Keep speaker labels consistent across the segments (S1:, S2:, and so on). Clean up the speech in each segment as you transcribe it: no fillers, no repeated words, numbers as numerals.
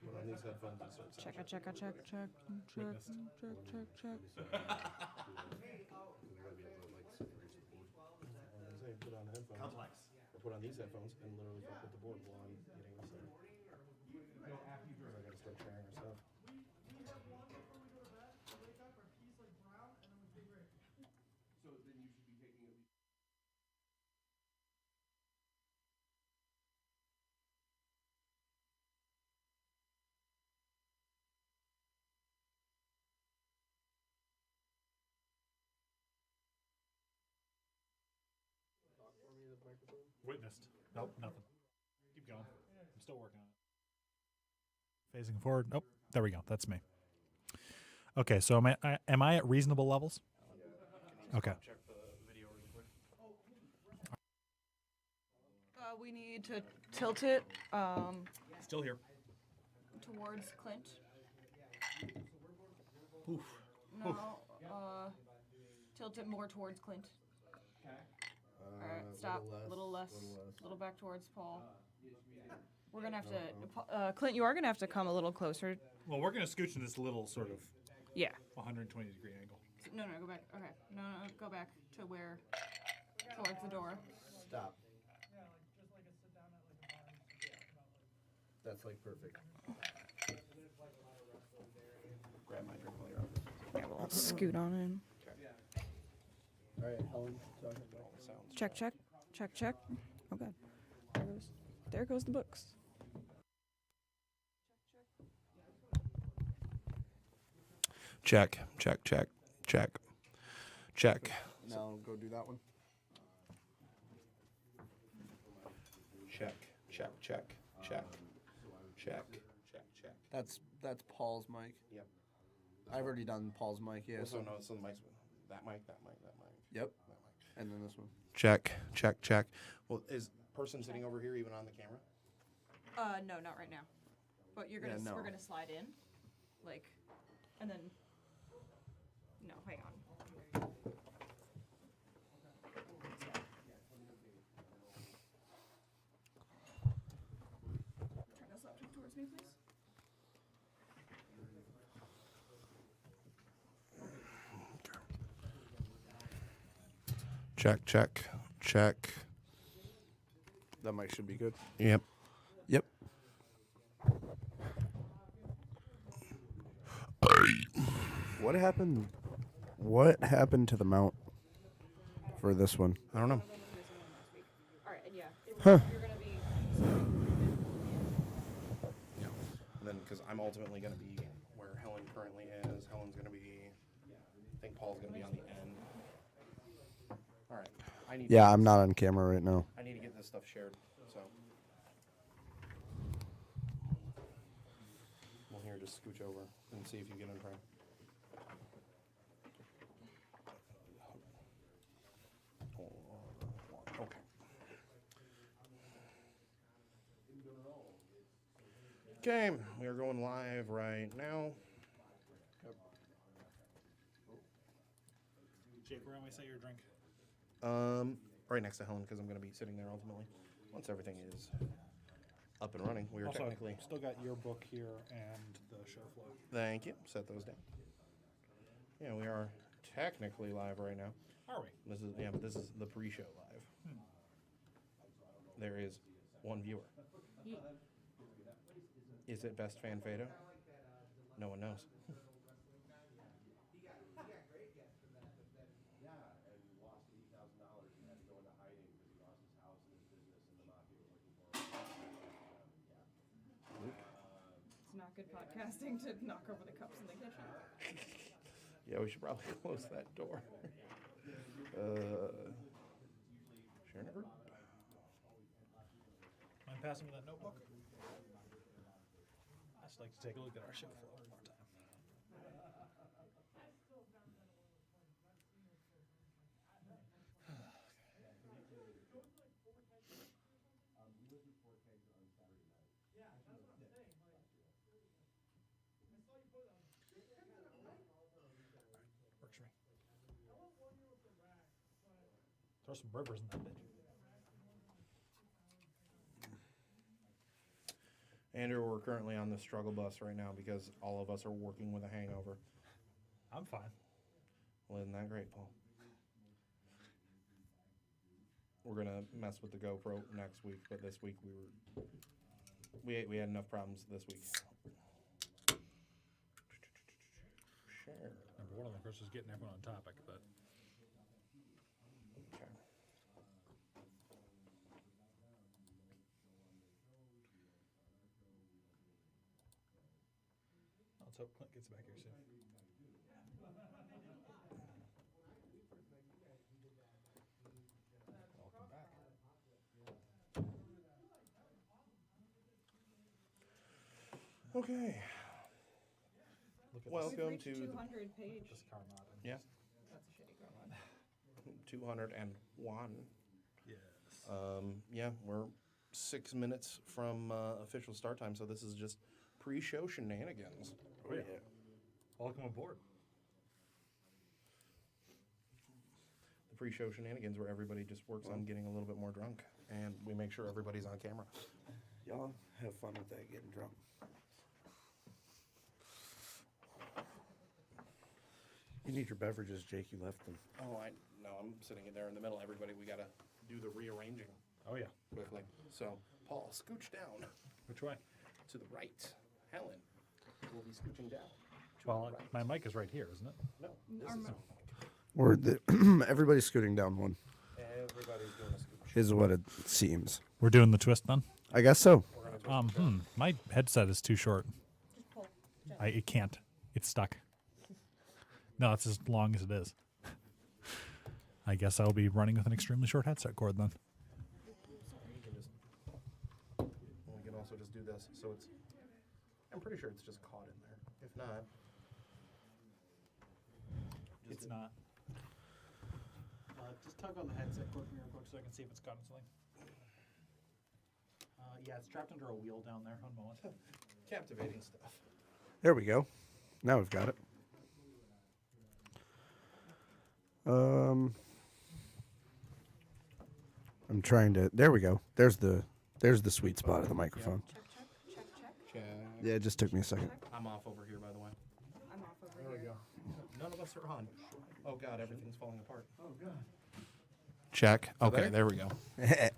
S1: Put on these headphones and start
S2: Check.
S1: We're gonna be able to like sit and reach the board. Say put on the headphones.
S3: Complex.
S1: Or put on these headphones and literally fuck with the board while I'm getting this thing. I gotta start sharing our stuff. So then you should be taking at least. Talk for me, the microphone.
S3: Witnessed. Nope, nothing. Keep going. I'm still working on it. Phasing forward. Nope. There we go. That's me. Okay, so am I at reasonable levels? Okay.
S1: Check the video really quick.
S2: We need to tilt it
S3: Still here.
S2: towards Clint.
S3: Oof.
S2: No, tilt it more towards Clint. All right, stop. Little less. Little back towards Paul. We're gonna have to, Clint. You are gonna have to come a little closer.
S3: Well, we're going to scooch in this little sort of
S2: Yeah.
S3: 120-degree angle.
S2: No, go back. Okay. No, go back to where, towards the door.
S1: Stop. That's like perfect. Grab my drink while you're up.
S2: Yeah, we'll scoot on in.
S1: All right, Helen, talk about all the sounds.
S2: Check. Oh god. There goes the books.
S1: Check.
S4: Now go do that one.
S1: Check.
S4: That's Paul's mic.
S1: Yep.
S4: I've already done Paul's mic. Yeah.
S1: Also, no, so the mic's that mic.
S4: Yep.
S1: That mic.
S4: And then this one.
S1: Check. Well, is person sitting over here even on the camera?
S2: No, not right now. But you're gonna, we're gonna slide in, like, and then. No, hang on. Turn this laptop towards me, please.
S1: Check.
S4: That mic should be good.
S1: Yep.
S4: What happened to the mount for this one?
S1: I don't know.
S2: All right, and yeah, you're gonna be.
S1: Yeah. And then, because I'm ultimately going to be where Helen currently is. Helen's going to be. I think Paul's going to be on the end. All right.
S4: Yeah, I'm not on camera right now.
S1: I need to get this stuff shared. So. Well, here, just scooch over and see if you get in frame. Okay. Okay, we are going live right now.
S3: Jake, where am I say your drink?
S1: Right next to Helen, because I'm going to be sitting there ultimately. Once everything is up and running, we are
S3: Also,
S1: technically.
S3: still got your book here and the show flow.
S1: Thank you. Set those down. Yeah, we are technically live right now.
S3: Are we?
S1: But this is the pre-show live. There is one viewer. Is it Best Fan Fado? No one knows.
S2: It's not good podcasting to knock over the cups in the kitchen.
S1: Yeah, we should probably close that door. Sharing a group.
S3: Mind passing me that notebook? I'd just like to take a look at our show flow one more time. Works for me. Throw some rivers in that bitch.
S1: Andrew, we're currently on the struggle bus right now because all of us are working with a hangover.
S3: I'm fine.
S1: Well, isn't that great, Paul? We're gonna mess with the GoPro next week, but this week we had enough problems this week. Sure.
S3: Number one, of course, is getting everyone on topic, but
S1: Okay.
S3: let's hope Clint gets back here soon. Welcome back.
S1: Okay.
S3: Look at
S1: Welcome to
S2: 200 page.
S3: this car mod.
S1: yeah,
S2: That's a shitty comment.
S1: 201.
S3: Yes.
S1: Yeah, we're 6 minutes from official start time, so this is just pre-show shenanigans.
S3: Oh, yeah. Welcome aboard.
S1: The pre-show shenanigans where everybody just works on getting a little bit more drunk, and we make sure everybody's on camera.
S4: Y'all have fun with that getting drunk. You need your beverages, Jake. You left them.
S1: Oh, I'm sitting in there in the middle. Everybody, we gotta do the rearranging
S3: Oh, yeah.
S1: quickly. So, Paul, scooch down
S3: Which way?
S1: to the right. Helen will be scooching down. To
S3: Well,
S1: the right.
S3: my mic is right here, isn't it?
S1: No, this
S2: Our
S1: is
S2: mo-
S4: Or everybody's scooting down one,
S1: everybody's doing a scooch.
S4: is what it seems.
S3: We're doing the twist then?
S4: I guess so.
S1: We're gonna twist
S3: My headset is too short.
S2: Just pull.
S3: It can't. It's stuck. No, it's as long as it is. I guess I'll be running with an extremely short headset cord then.
S1: We can also just do this. So it's, I'm pretty sure it's just caught in there. If not,
S3: It's not. Just tug on the headset cord from your cord so I can see if it's got something. Yeah, it's trapped under a wheel down there. One moment.
S1: captivating stuff.
S4: There we go. Now we've got it. I'm trying to. There we go. There's the sweet spot of the microphone.
S2: Check, check, check, check.
S1: Check.
S4: Yeah, it just took me a second.
S1: I'm off over here, by the way.
S2: I'm off over
S3: There we
S2: here.
S3: go.
S1: None of us are on. Oh God, everything's falling apart.
S3: Oh, God.
S1: Check. Okay,
S4: there?
S1: there we go.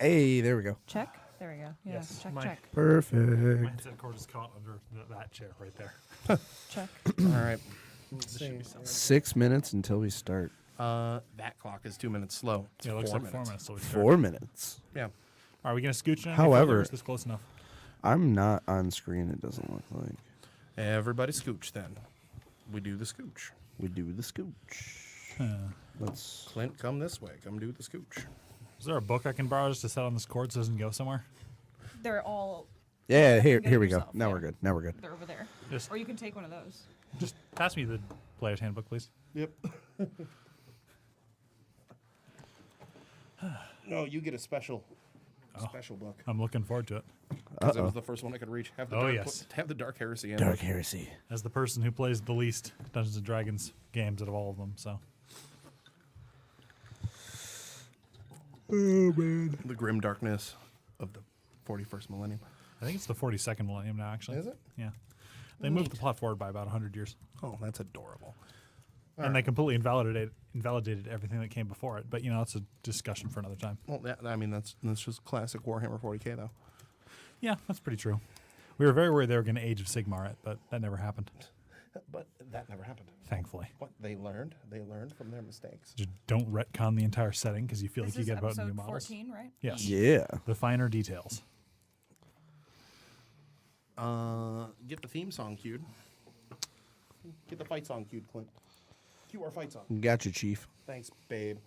S4: Hey, there we go.
S2: Check. There we go. Yeah.
S3: Yes,
S2: Check,
S3: my-
S2: check,
S3: My
S4: Perfect.
S3: headset cord is caught under that chair right there.
S2: check.
S1: All right.
S3: This should be something.
S4: 6 minutes until we start.
S1: That clock is 2 minutes slow. It's
S3: Yeah, it looks
S1: 4
S3: like 4 minutes till we start.
S4: 4 minutes.
S1: Yeah.
S3: Are we going to scooch now?
S4: However-
S3: Is this close enough?
S4: I'm not on screen. It doesn't look like.
S1: Everybody scooch then. We do the scooch.
S4: We do the scooch. Let's.
S1: Clint, come this way. Come do the scooch.
S3: Is there a book I can borrow just to set on this cord so it doesn't go somewhere?
S2: They're all.
S4: Yeah, here
S2: Get it
S4: we go.
S2: yourself,
S4: Now
S2: yeah.
S4: we're good. Now we're good.
S2: They're over there.
S3: Just,
S2: Or you can take one of those.
S3: just pass me the player's handbook, please.
S1: Yep. No, you get a special book.
S3: I'm looking forward to it.
S1: Because it was the first one I could reach. Have the
S3: Oh,
S1: dark,
S3: yes.
S1: have the Dark Heresy in.
S4: Dark Heresy.
S3: As the person who plays the least Dungeons and Dragons games out of all of them, so.
S4: Oh man.
S1: The grim darkness of the 41st millennium.
S3: I think it's the 42nd millennium now, actually.
S1: Is it?
S3: Yeah. They moved the plot forward by about 100 years.
S1: Oh, that's adorable.
S3: And they completely invalidated everything that came before it. But, that's a discussion for another time.
S1: Well, that's just classic Warhammer 40K, though.
S3: Yeah, that's pretty true. We were very worried they were going to Age of Sigmar it, but that never happened,
S1: But that never happened.
S3: thankfully.
S1: What they learned from their mistakes.
S3: Just don't retcon the entire setting because you feel
S2: This
S3: like you
S2: is
S3: get about new
S2: episode
S3: models.
S2: 14, right?
S3: Yes.
S4: Yeah.
S3: The finer details.
S1: Get the theme song cued. Get the fight song cued, Clint. Cue our fight song.
S4: Gotcha, Chief.
S1: Thanks, babe.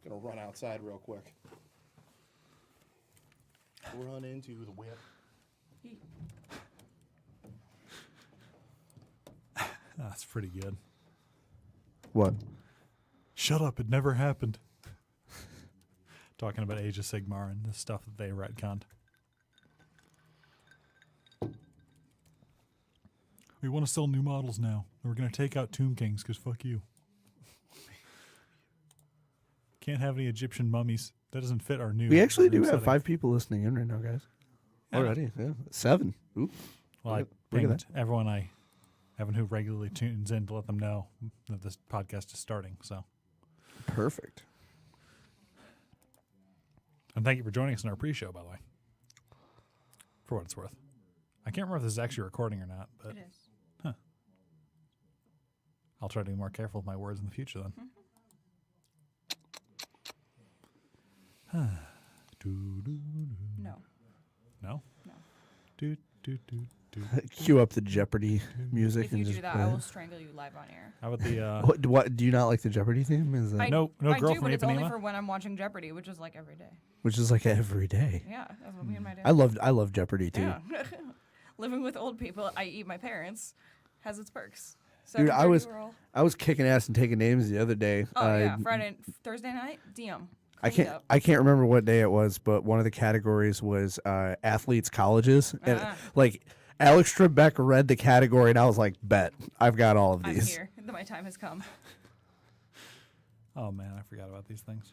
S1: Gonna run outside real quick. Run into the whip.
S3: That's pretty good.
S4: What?
S3: Shut up, it never happened. Talking about Age of Sigmar and the stuff that they retconned. We want to sell new models now. We're going to take out Tomb Kings because fuck you. Can't have any Egyptian mummies. That doesn't fit our new.
S4: We actually do
S3: setting.
S4: have 5 people listening in right now, guys. already. Yeah, 7. Ooh.
S3: Well, I
S4: Look at
S3: pinged everyone who regularly tunes in to let them know that this podcast is starting. So,
S4: Perfect.
S3: and thank you for joining us in our pre-show, by the way. For what it's worth, I can't remember if this is actually recording or not, but
S2: It is.
S3: I'll try to be more careful with my words in the future then.
S2: No.
S3: No?
S2: No.
S3: Do, do, do, do.
S4: Cue up the Jeopardy music
S2: If you
S4: and
S2: do
S4: just
S2: that,
S4: play
S2: I
S4: it.
S2: will strangle you live on air.
S3: How about the
S4: What do you not like the Jeopardy theme? Is that
S3: No
S2: I
S3: girl
S2: do,
S3: from
S2: but it's only
S3: Ipanema?
S2: for when I'm watching Jeopardy, which is like every day.
S4: which is like every day?
S2: Yeah, that's what me and my dad.
S4: I love Jeopardy too.
S2: Yeah. Living with old people, i.e., my parents, has its perks. So
S4: Dude, I
S2: 7:30
S4: was
S2: we're all-
S4: I was kicking ass and taking names the other day.
S2: Oh yeah, Thursday night, DM.
S4: I
S2: Cleaned
S4: can't
S2: up.
S4: I can't remember what day it was, but one of the categories was athletes colleges, and like Alex Trebek read the category, and I was like, "Bet I've got all of
S2: I'm
S4: these."
S2: here. My time has come.
S3: Oh man, I forgot about these things.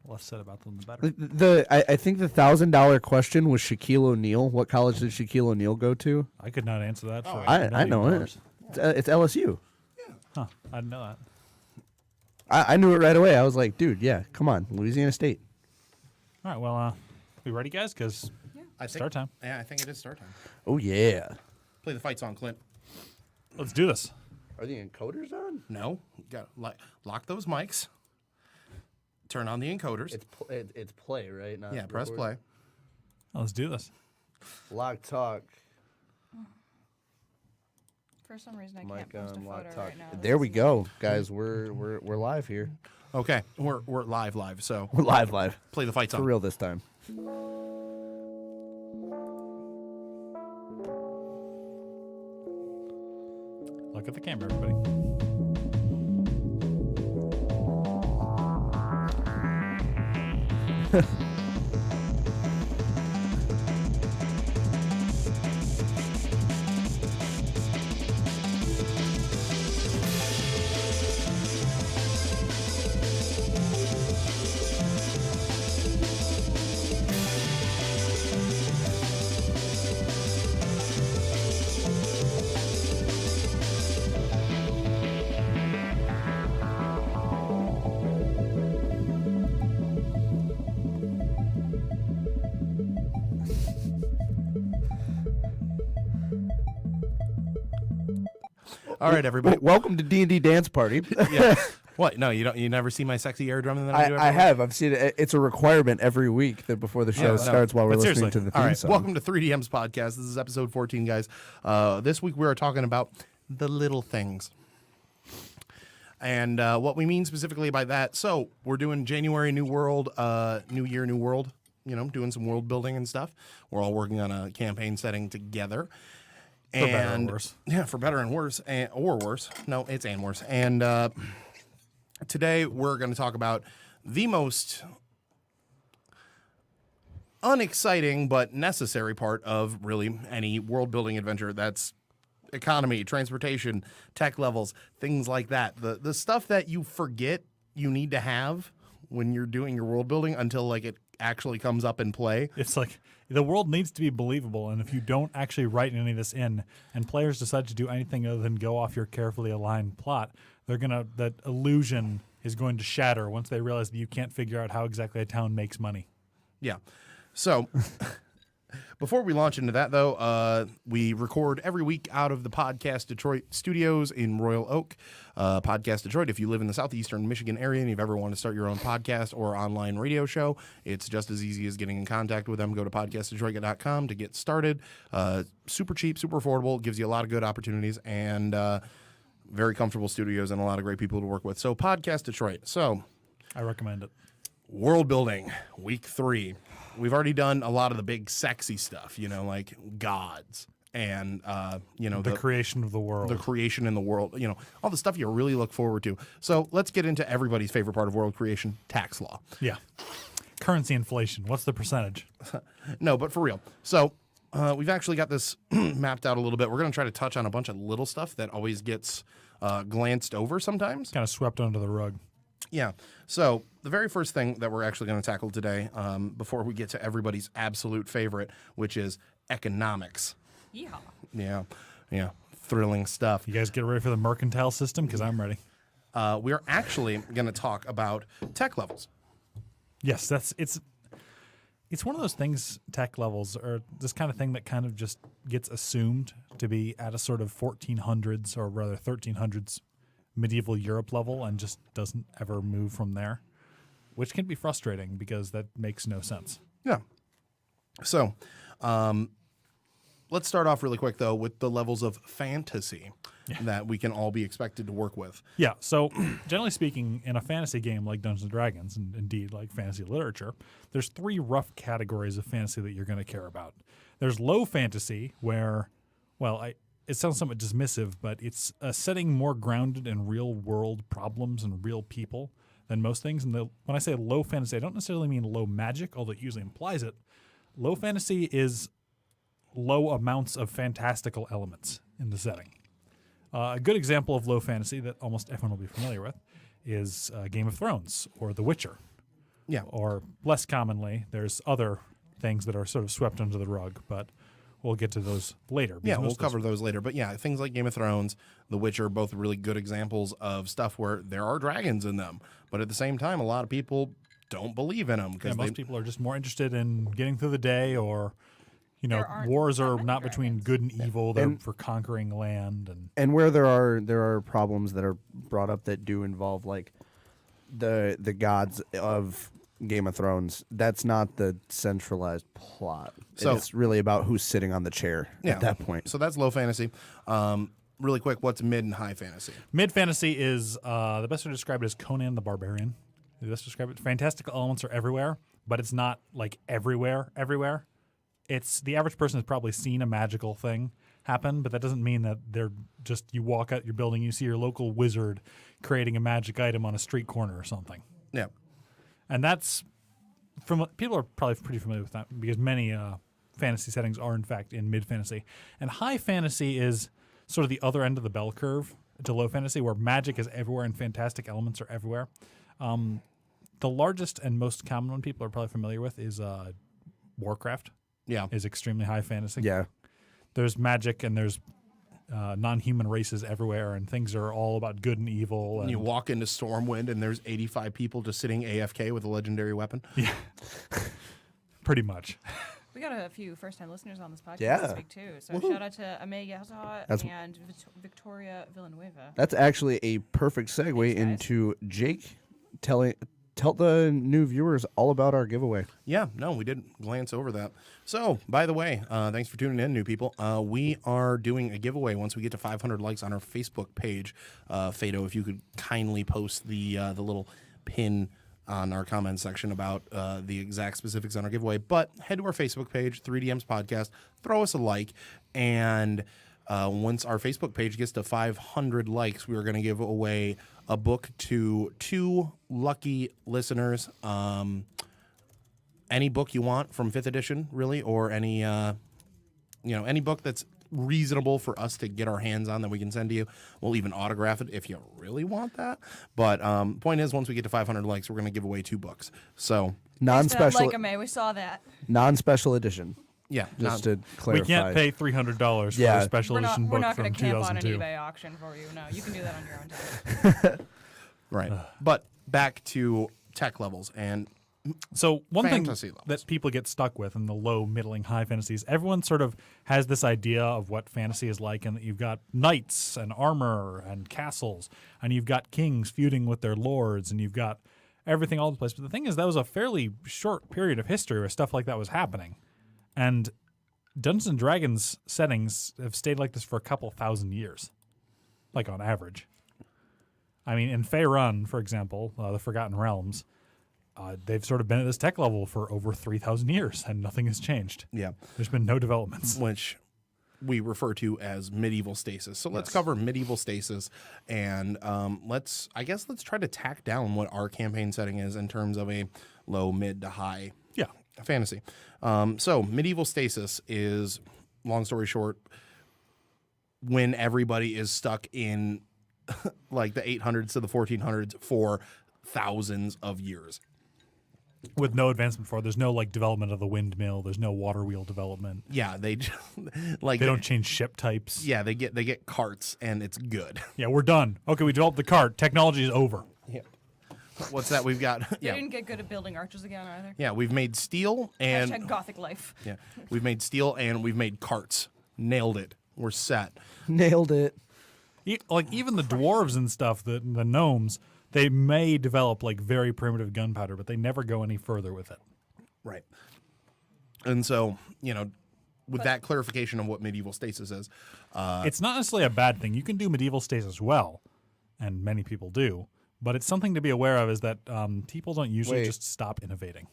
S3: Less said about them, the better.
S4: I think the $1,000 question was Shaquille O'Neal. What college did Shaquille O'Neal go to?
S3: I could not answer that. For
S4: I know it. It's LSU.
S3: Huh? I didn't know that.
S4: I knew it right away. I was like, dude, yeah, come on, Louisiana State.
S3: All right, well, we ready, guys? Because start time.
S1: Yeah, I think it is start time.
S4: Oh yeah.
S1: Play the fight song, Clint.
S3: Let's do this.
S4: Are the encoders on?
S1: No, you got lock those mics. Turn on the encoders.
S4: It's play, right? Not
S1: yeah, press
S4: record?
S1: play.
S3: Oh, let's do this.
S4: Lock talk.
S2: For some reason, I
S4: Mic
S2: can't post a
S4: on, lock
S2: photo
S4: talk.
S2: right now.
S4: There we go, guys. We're live here.
S1: Okay, we're live. So
S4: We're live
S1: play the fight
S4: for
S1: song.
S4: real this time.
S3: Look at the camera, everybody.
S1: All right, everybody.
S4: Welcome to D&D Dance Party.
S1: Yeah. What? No, you don't. You never see my sexy air drum that I do.
S4: I
S1: every week?
S4: have. I've seen it. It's a requirement every week that before the show
S1: no.
S4: starts while we're
S3: But
S4: listening
S3: seriously,
S4: to the
S1: All
S4: theme
S1: right.
S4: song.
S1: Welcome to 3DM's podcast. This is episode 14, guys. This week we are talking about the little things. And what we mean specifically by that, so we're doing January New World, New Year, New World, doing some world building and stuff. We're all working on a campaign setting together.
S3: For better or worse.
S1: Yeah, for better and worse, or worse. No, it's and worse. And today we're going to talk about the most unexciting but necessary part of really any world building adventure. That's economy, transportation, tech levels, things like that. The stuff that you forget you need to have when you're doing your world building until like it actually comes up in play.
S3: It's like the world needs to be believable, and if you don't actually write any of this in, and players decide to do anything other than go off your carefully aligned plot, that illusion is going to shatter once they realize that you can't figure out how exactly a town makes money.
S1: Yeah. So before we launch into that, though, we record every week out of the Podcast Detroit studios in Royal Oak. Podcast Detroit, if you live in the southeastern Michigan area and you've ever wanted to start your own podcast or online radio show, it's just as easy as getting in contact with them. Go to podcastdetroit.com to get started. Super cheap, super affordable, gives you a lot of good opportunities, and very comfortable studios and a lot of great people to work with. So Podcast Detroit. So
S3: I recommend it.
S1: world building, week 3. We've already done a lot of the big sexy stuff, like gods and,
S3: The creation of the world.
S1: the creation in the world, all the stuff you really look forward to. So let's get into everybody's favorite part of world creation, tax law.
S3: Yeah. Currency inflation. What's the percentage?
S1: No, but for real. So we've actually got this mapped out a little bit. We're going to try to touch on a bunch of little stuff that always gets glanced over sometimes.
S3: Kind of swept under the rug.
S1: Yeah. So the very first thing that we're actually going to tackle today, before we get to everybody's absolute favorite, which is economics.
S2: Yeehaw.
S1: Yeah. Yeah. Thrilling stuff.
S3: You guys get ready for the mercantile system? Because I'm ready.
S1: We are actually going to talk about tech levels.
S3: Yes, it's one of those things, tech levels, or this kind of thing that kind of just gets assumed to be at a sort of 1400s or rather 1300s medieval Europe level and just doesn't ever move from there, which can be frustrating because that makes no sense.
S1: Yeah. So let's start off really quick, though, with the levels of fantasy that we can all be expected to work with.
S3: Yeah, so generally speaking, in a fantasy game like Dungeons & Dragons, and indeed like fantasy literature, there's 3 rough categories of fantasy that you're going to care about. There's low fantasy, where, well, it sounds somewhat dismissive, but it's a setting more grounded in real-world problems and real people than most things. And when I say low fantasy, I don't necessarily mean low magic, although it usually implies it. Low fantasy is low amounts of fantastical elements in the setting. A good example of low fantasy that almost everyone will be familiar with is Game of Thrones or The Witcher.
S1: Yeah.
S3: Or less commonly, there's other things that are sort of swept under the rug, but we'll get to those later.
S1: Yeah, we'll cover those later. But yeah, things like Game of Thrones, The Witcher, both really good examples of stuff where there are dragons in them. But at the same time, a lot of people don't believe in them.
S3: Yeah, most people are just more interested in getting through the day, or wars are not between good and evil; they're for conquering land.
S4: And where there are problems that are brought up that do involve like the gods of Game of Thrones, that's not the centralized plot. So it's really about who's sitting on the chair at that point.
S1: So that's low fantasy. Really quick, what's mid and high fantasy?
S3: Mid fantasy is the best way to describe it is Conan the Barbarian. The best way to describe it: fantastical elements are everywhere, but it's not like everywhere. It's the average person has probably seen a magical thing happen, but that doesn't mean that they're just, you walk out your building, you see your local wizard creating a magic item on a street corner or something.
S1: Yeah.
S3: And that's, people are probably pretty familiar with that because many fantasy settings are in fact in mid fantasy. And high fantasy is sort of the other end of the bell curve to low fantasy, where magic is everywhere and fantastic elements are everywhere. The largest and most common one people are probably familiar with is Warcraft.
S1: Yeah.
S3: Is extremely high fantasy.
S4: Yeah.
S3: There's magic and there's non-human races everywhere, and things are all about good and evil. And
S1: you walk into Stormwind and there's 85 people just sitting AFK with a legendary weapon.
S3: Yeah. Pretty much.
S2: We got a few first-time listeners on this podcast
S4: Yeah.
S2: this week, too. So shout out to Ame Yata and Victoria Villanueva.
S4: That's actually a perfect segue into Jake tell the new viewers all about our giveaway.
S1: Yeah, no, we did glance over that. So, by the way, thanks for tuning in, new people. We are doing a giveaway once we get to 500 likes on our Facebook page. Fado, if you could kindly post the little pin on our comments section about the exact specifics on our giveaway. But head to our Facebook page, 3DMs Podcast, throw us a like, and once our Facebook page gets to 500 likes, we are going to give away a book to 2 lucky listeners. Any book you want from 5th edition, really, or any any book that's reasonable for us to get our hands on that we can send to you. We'll even autograph it if you really want that. But point is, once we get to 500 likes, we're going to give away 2 books. So
S2: non-special, like Ame, we saw that.
S4: Non-special edition.
S1: Yeah,
S4: just to clarify.
S3: We can't pay $300 for a special edition book
S2: from 2002. We're not going to camp on an eBay auction for you. No, you can do that on your own time.
S1: Right. But back to tech levels and
S3: so one thing
S1: fantasy levels
S3: that people get stuck with in the low, middling, high fantasies, everyone sort of has this idea of what fantasy is like, and that you've got knights and armor and castles, and you've got kings feuding with their lords, and you've got everything all over the place. But the thing is, that was a fairly short period of history where stuff like that was happening. And Dungeons & Dragons settings have stayed like this for a couple thousand years, like on average. I mean, in Faerun, for example, the Forgotten Realms, they've sort of been at this tech level for over 3,000 years, and nothing has changed.
S1: Yeah.
S3: There's been no developments.
S1: Which we refer to as medieval stasis. So let's cover medieval stasis, and let's try to tack down what our campaign setting is in terms of a low, mid to high fantasy. So medieval stasis is, long story short, when everybody is stuck in like the 800s to the 1400s for thousands of years.
S3: With no advancement for it. There's no like development of the windmill. There's no water wheel development.
S1: Yeah, they like
S3: They don't change ship types.
S1: Yeah, they get carts and it's good.
S3: Yeah, we're done. Okay, we developed the cart. Technology is over.
S1: Yeah. What's that we've got?
S2: They
S1: Yeah.
S2: didn't get good at building arches again either.
S1: Yeah, we've made steel and
S2: Hashtag Gothic life.
S1: yeah, we've made steel and we've made carts. Nailed it. We're set.
S4: Nailed it.
S3: Like even the dwarves and stuff, the gnomes, they may develop like very primitive gunpowder, but they never go any further with it.
S1: Right. And so, with that clarification of what medieval stasis is,
S3: It's not necessarily a bad thing. You can do medieval stasis well, and many people do. But it's something to be aware of is that people don't usually
S4: Wait.
S3: just stop innovating.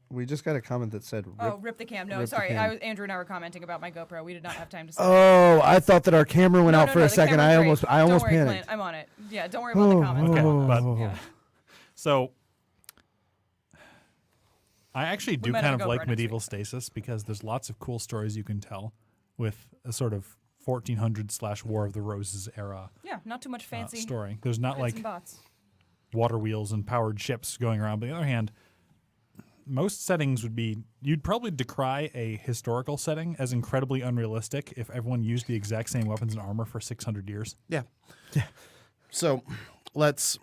S4: We just got a comment that said,
S2: Rip the cam. No,
S4: rip the
S2: sorry.
S4: cam.
S2: Andrew and I were commenting about my GoPro. We did not have time to say
S4: "Oh, I thought that our camera went
S2: No,
S4: out
S2: no,
S4: for
S2: no,
S4: a
S2: the
S4: second. I
S2: camera's
S4: almost,
S2: great.
S4: I almost
S2: Don't worry,
S4: panicked."
S2: Clint, I'm on it. Yeah, don't worry about the comments.
S3: Okay, but
S2: Yeah.
S3: so I actually do
S2: might
S3: kind
S2: have
S3: of
S2: a
S3: like
S2: GoPro next
S3: medieval
S2: week.
S3: stasis because there's lots of cool stories you can tell with a sort of 1400 / War of the Roses era
S2: Yeah, not too much fancy
S3: story. There's not
S2: bits
S3: like
S2: and bots.
S3: water wheels and powered ships going around. But on the other hand, most settings would be, you'd probably decry a historical setting as incredibly unrealistic if everyone used the exact same weapons and armor for 600 years.
S1: yeah. So, let's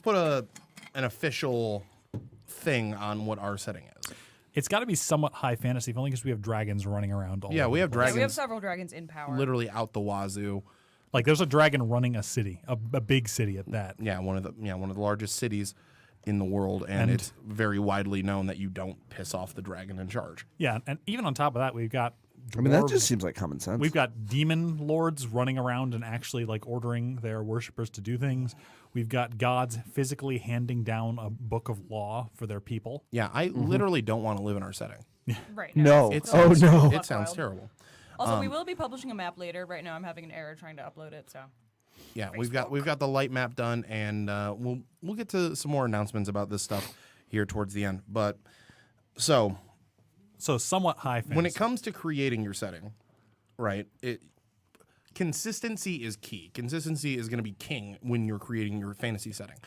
S1: put an official thing on what our setting is.
S3: It's got to be somewhat high fantasy, if only because we have dragons running around all
S1: Yeah,
S3: over
S1: we
S3: the
S1: have
S3: place.
S2: Yeah, we have
S1: dragons
S2: several dragons in power.
S1: literally out the wazoo.
S3: Like there's a dragon running a city, a big city at that.
S1: Yeah, one of the largest cities in the world, and it's very widely known that you don't piss off the dragon in charge.
S3: Yeah, and even on top of that, we've got
S4: I mean, that
S3: dwarves.
S4: just seems like common sense.
S3: We've got demon lords running around and actually like ordering their worshippers to do things. We've got gods physically handing down a book of law for their people.
S1: Yeah, I literally don't want to live in our setting.
S2: Right.
S4: No.
S1: It
S4: Oh,
S1: sounds,
S4: no.
S1: It sounds terrible.
S2: Also, we will be publishing a map later. Right now, I'm having an error trying to upload it. So
S1: Yeah, we've got the light map done, and we'll get to some more announcements about this stuff here towards the end. But so
S3: somewhat high fantasy.
S1: when it comes to creating your setting, right? Consistency is key. Consistency is going to be king when you're creating your fantasy setting.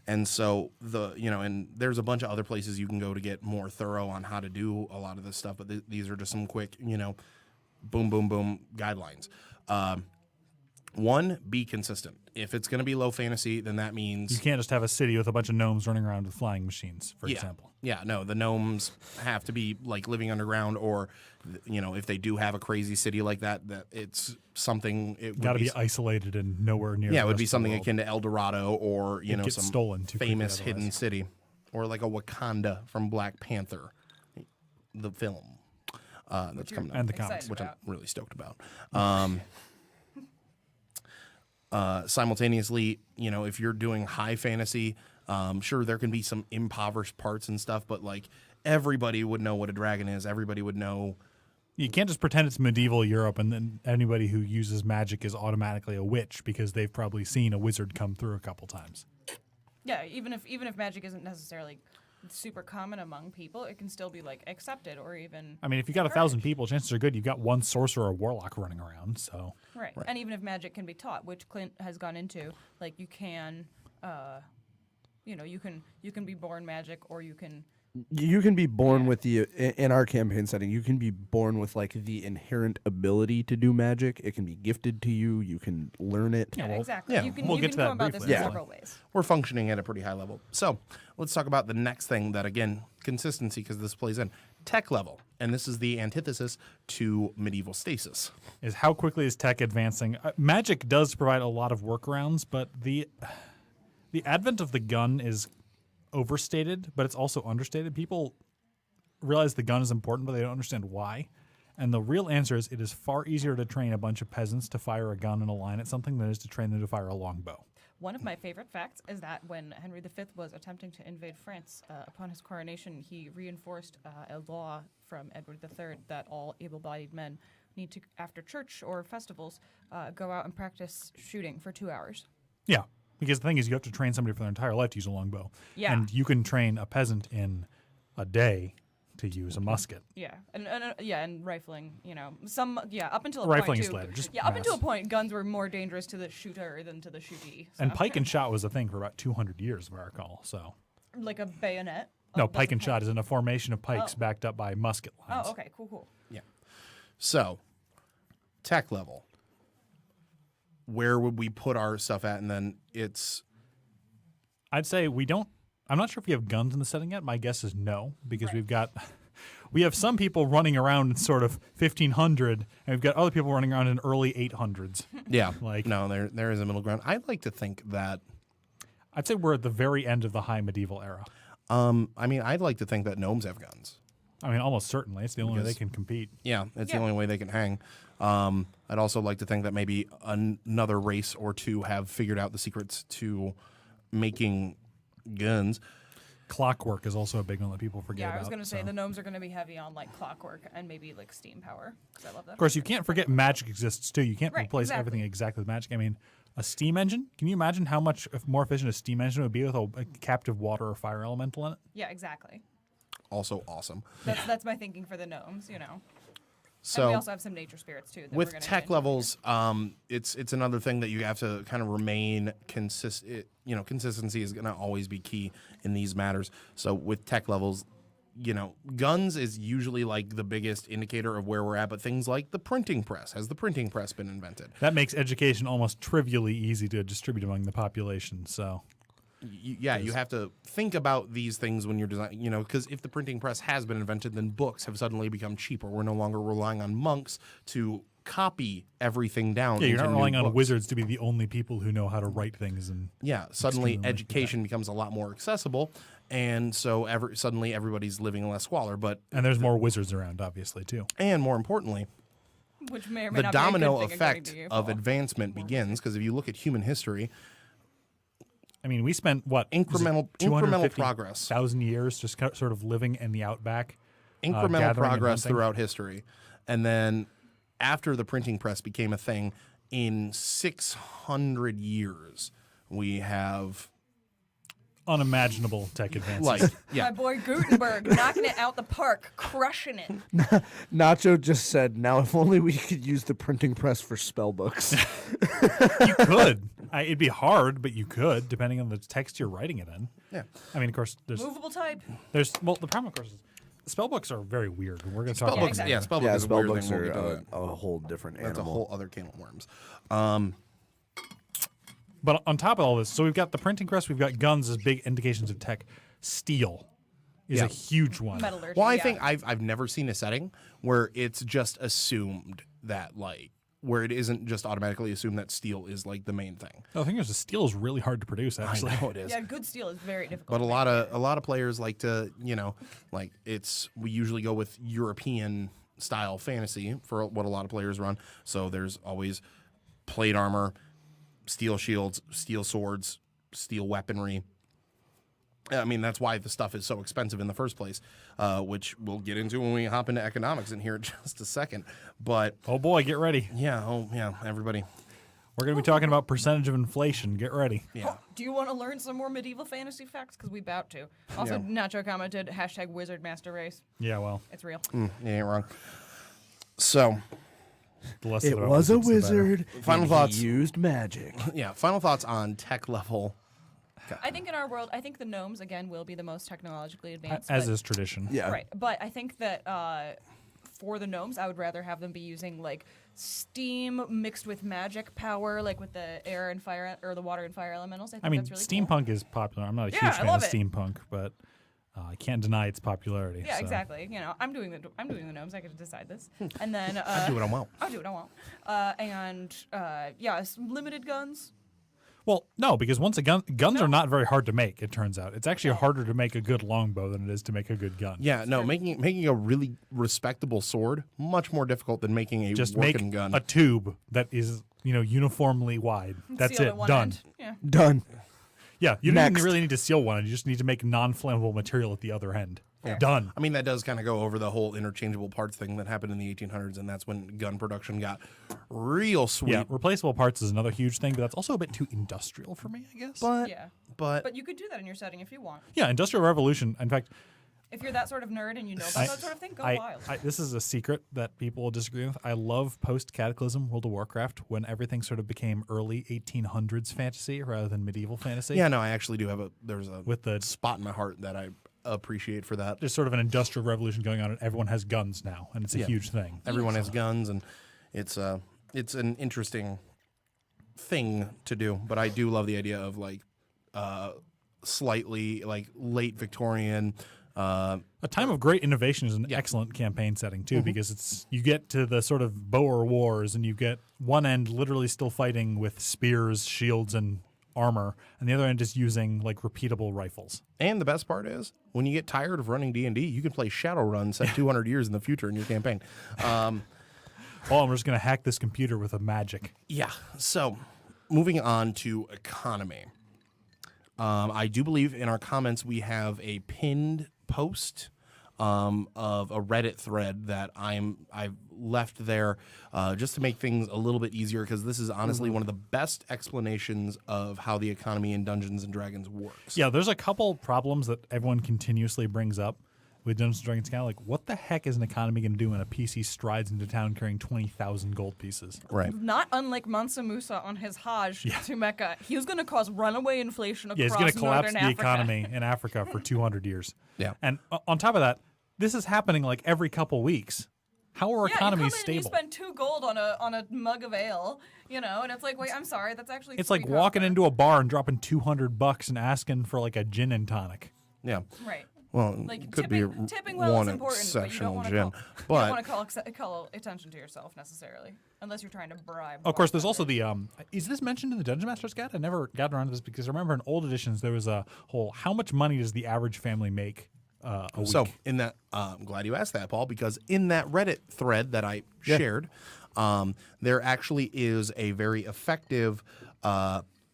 S1: And so and there's a bunch of other places you can go to get more thorough on how to do a lot of this stuff. But these are just some quick, boom, boom, boom guidelines. One, be consistent. If it's going to be low fantasy, then that means
S3: you can't just have a city with a bunch of gnomes running around with flying machines, for example.
S1: Yeah, no, the gnomes have to be like living underground, or if they do have a crazy city like that it's something. It would
S3: Got to
S1: be
S3: be isolated and nowhere near.
S1: Yeah,
S3: the
S1: it would
S3: rest
S1: be
S3: of the
S1: something
S3: world.
S1: akin to El Dorado, or
S3: It gets
S1: some
S3: stolen too quickly
S1: famous hidden
S3: otherwise.
S1: city, or like a Wakanda from Black Panther, the film that's coming out,
S3: And the
S2: Excited
S3: comics.
S1: which
S2: about.
S1: I'm really stoked about. Simultaneously, if you're doing high fantasy, sure there can be some impoverished parts and stuff, but like everybody would know what a dragon is. Everybody would know.
S3: You can't just pretend it's medieval Europe and then anybody who uses magic is automatically a witch because they've probably seen a wizard come through a couple times.
S2: yeah, even if magic isn't necessarily super common among people, it can still be like accepted or even
S3: I mean, if you got 1,000 people, chances are good you've got one sorcerer or warlock running around. So
S2: right. And even if magic can be taught, which Clint has gone into, like you can, you can be born magic, or you can.
S4: You can be born with in our campaign setting, you can be born with like the inherent ability to do magic. It can be gifted to you. You can learn it.
S2: Yeah, exactly.
S1: yeah,
S2: You can,
S3: we'll
S2: you
S3: get
S2: can
S3: to
S2: go
S3: that
S2: about this
S3: briefly.
S2: in
S4: Yeah.
S2: several ways.
S1: We're functioning at a pretty high level. So let's talk about the next thing that, again, consistency, because this plays in tech level. And this is the antithesis to medieval stasis.
S3: is how quickly is tech advancing? Magic does provide a lot of workarounds, but the advent of the gun is overstated, but it's also understated. People realize the gun is important, but they don't understand why. And the real answer is it is far easier to train a bunch of peasants to fire a gun in a line at something than it is to train them to fire a longbow.
S2: One of my favorite facts is that when Henry V was attempting to invade France, upon his coronation, he reinforced a law from Edward III that all able-bodied men need to, after church or festivals, go out and practice shooting for 2 hours.
S3: Yeah, because the thing is you have to train somebody for their entire life to use a longbow.
S2: Yeah.
S3: And you can train a peasant in a day to use a musket.
S2: Yeah, and rifling. Up until a
S3: Rifling
S2: point
S3: is
S2: too.
S3: later, just
S2: Up until a
S3: mass.
S2: point, guns were more dangerous to the shooter than to the shootee. So.
S3: And pike and shot was a thing for about 200 years, if I recall. So
S2: like a bayonet.
S3: no,
S2: that's
S3: pike
S2: a
S3: and shot is in a formation of pikes backed up by musket lines.
S2: Oh, okay, cool.
S1: Yeah. So, tech level. Where would we put our stuff at? And then it's
S3: I'd say we don't. I'm not sure if we have guns in the setting yet. My guess is no, because
S2: Right.
S3: we have some people running around in sort of 1500, and we've got other people running around in early 800s.
S1: yeah.
S3: Like-
S1: no, there is a middle ground. I'd like to think that.
S3: I'd say we're at the very end of the high medieval era.
S1: I'd like to think that gnomes have guns.
S3: I mean, almost certainly. It's the only way they
S1: Because-
S3: can compete.
S1: Yeah, it's the
S2: Yeah.
S1: only way they can hang. I'd also like to think that maybe another race or two have figured out the secrets to making guns.
S3: Clockwork is also a big one that people forget
S2: Yeah,
S3: about.
S2: I was gonna say
S3: so.
S2: the gnomes are gonna be heavy on like clockwork and maybe like steam power. 'Cause I love that.
S3: Of course, you can't forget magic exists too. You can't
S2: Right,
S3: replace
S2: exactly.
S3: everything exactly with magic. I mean, a steam engine. Can you imagine how much more efficient a steam engine would be with a captive water or fire elemental in it?
S2: Yeah, exactly.
S1: Also awesome.
S2: That's my thinking for the gnomes. And
S1: So
S2: we also have some nature spirits too. That we're
S1: with
S2: gonna
S1: tech
S2: get into.
S1: levels, it's another thing that you have to kind of remain consistent. Consistency is going to always be key in these matters. So with tech levels, guns is usually like the biggest indicator of where we're at. But things like the printing press, has the printing press been invented?
S3: That makes education almost trivially easy to distribute among the population. So
S1: You have to think about these things when you're designing, because if the printing press has been invented, then books have suddenly become cheaper. We're no longer relying on monks to copy everything down.
S3: yeah, you're
S1: into
S3: not
S1: new
S3: relying on
S1: books.
S3: wizards to be the only people who know how to write things. And
S1: Yeah, suddenly
S3: extremely
S1: education becomes a lot more accessible, and so suddenly everybody's living in less squalor. But
S3: there's more wizards around, obviously, too.
S1: and more importantly,
S2: which may or may
S1: the
S2: not be a good
S1: domino
S2: thing according
S1: effect
S2: to you,
S1: of
S2: Paul.
S1: advancement begins, because if you look at human history,
S3: I mean, we spent what
S1: incremental progress.
S3: 1,000 years just sort of living in the outback,
S1: incremental
S3: gathering and
S1: progress
S3: hunting.
S1: throughout history. And then after the printing press became a thing, in 600 years, we have
S3: unimaginable tech advances.
S1: like
S2: My boy Gutenberg knocking it out the park, crushing it.
S4: Nacho just said, "Now, if only we could use the printing press for spell books."
S3: You could. It'd be hard, but you could, depending on the text you're writing it in.
S1: Yeah.
S3: I mean, of course,
S2: Movable type.
S3: the problem, of course, is spell books are very weird. We're going to talk
S1: spell
S3: about
S1: books.
S2: exactly.
S1: Yeah, spell book
S4: Yeah,
S1: is a
S4: spell
S1: weird
S4: books
S1: thing. We'll
S4: are
S1: get to that.
S4: a whole different animal.
S1: That's a whole other can of worms.
S3: But on top of all this, so we've got the printing press, we've got guns as big indications of tech. Steel is
S1: Yeah.
S3: a huge one.
S2: Metallurgy.
S1: Well, I
S2: yeah.
S1: think I've never seen a setting where it's just assumed that where it isn't just automatically assumed that steel is like the main thing.
S3: The thing is, the steel is really hard to produce, actually.
S1: I know it is.
S2: Yeah, good steel is very difficult.
S1: But
S2: to
S1: a lot of players like to, we usually go with European style fantasy for what a lot of players run. So there's always plate armor, steel shields, steel swords, steel weaponry. I mean, that's why the stuff is so expensive in the first place, which we'll get into when we hop into economics in here in just a second. But
S3: Oh boy, get ready.
S1: yeah, everybody.
S3: We're going to be talking about percentage of inflation. Get ready.
S1: Yeah.
S2: Do you want to learn some more medieval fantasy facts? Because we about to. Also, Nacho commented, hashtag wizard master race.
S3: Yeah, well,
S2: It's real.
S1: You ain't wrong. So,
S3: the less
S4: It
S3: about
S4: was a
S3: wizards, the better.
S4: wizard.
S1: Final
S4: and
S1: thoughts?
S4: He used magic.
S1: yeah, final thoughts on tech level.
S2: I think in our world, I think the gnomes, again, will be the most technologically advanced.
S3: As
S2: but-
S3: is tradition.
S4: Yeah.
S2: Right. But I think that for the gnomes, I would rather have them be using like steam mixed with magic power, like with the air and fire or the water and fire elementals. I think
S3: I mean,
S2: that's really cool.
S3: steampunk is popular. I'm not a
S2: Yeah,
S3: huge
S2: I
S3: fan
S2: love
S3: of
S2: it.
S3: steampunk, but I can't deny its popularity.
S2: Yeah,
S3: so.
S2: exactly. I'm doing the gnomes. I get to decide this, and then
S1: Do what I want.
S2: I'll do what I want. Limited guns.
S3: Well, no, because once guns are not very hard to make. It turns out it's actually harder to make a good longbow than it is to make a good gun.
S1: Yeah, no, making a really respectable sword much more difficult than making a
S3: Just make
S1: working gun.
S3: a tube that is uniformly wide. That's
S2: Seal
S3: it.
S2: at one
S3: Done.
S2: end. Yeah.
S4: Done.
S3: Yeah, you don't even
S4: Next.
S3: really need to seal one. You just need to make non-flammable material at the other end. Done.
S1: I mean, that does kind of go over the whole interchangeable parts thing that happened in the 1800s, and that's when gun production got real sweet.
S3: Yeah, replaceable parts is another huge thing, but that's also a bit too industrial for me, I guess.
S1: But
S2: Yeah.
S1: but
S2: But you could do that in your setting if you want.
S3: Yeah, Industrial Revolution. In fact,
S2: If you're that sort of nerd and you know about that sort of thing, go wild.
S3: This is a secret that people will disagree with. I love post-Cataclysm World of Warcraft when everything sort of became early 1800s fantasy rather than medieval fantasy.
S1: Yeah, no, I actually do have there's a spot in my heart that I appreciate for that.
S3: There's sort of an industrial revolution going on, and everyone has guns now, and it's a huge thing.
S1: Everyone has guns, and it's an interesting thing to do. But I do love the idea of like slightly like late Victorian.
S3: A time of great innovation is an excellent campaign setting too, because you get to the sort of Boer Wars, and you get one end literally still fighting with spears, shields, and armor, and the other end is using like repeatable rifles.
S1: And the best part is, when you get tired of running D&D, you can play Shadowrun set 200 years in the future in your campaign.
S3: I'm just going to hack this computer with a magic.
S1: Yeah. So, moving on to economy. I do believe in our comments we have a pinned post of a Reddit thread that I've left there just to make things a little bit easier, because this is honestly one of the best explanations of how the economy in Dungeons and Dragons works.
S3: Yeah, there's a couple problems that everyone continuously brings up with Dungeons and Dragons. Kind of like, what the heck is an economy going to do when a PC strides into town carrying 20,000 gold pieces?
S1: Right.
S2: Not unlike Mansa Musa on his Hajj to Mecca. He was going to cause runaway inflation across
S3: he's going to collapse
S2: northern
S3: the
S2: Africa.
S3: economy in Africa for 200 years.
S1: Yeah.
S3: And on top of that, this is happening like every couple weeks. How are economies
S2: you
S3: stable?
S2: You spend 2 gold on a mug of ale, and it's like, wait, I'm sorry, that's actually.
S3: It's like walking into a bar and dropping $200 and asking for like a gin and tonic.
S1: Yeah.
S2: Right.
S1: Well,
S2: Like
S1: it could
S2: tipping
S1: be
S2: well
S1: one
S2: is important, but you don't
S1: exceptional
S2: want to
S1: gin.
S2: you don't want to call attention to yourself necessarily, unless you're trying to bribe.
S3: Of course, there's also the is this mentioned in the Dungeon Master's Guide? I never got around to this, because I remember in old editions there was a whole how much money does the average family make a week?
S1: So in that, I'm glad you asked that, Paul, because in that Reddit thread that I shared, there actually is a very effective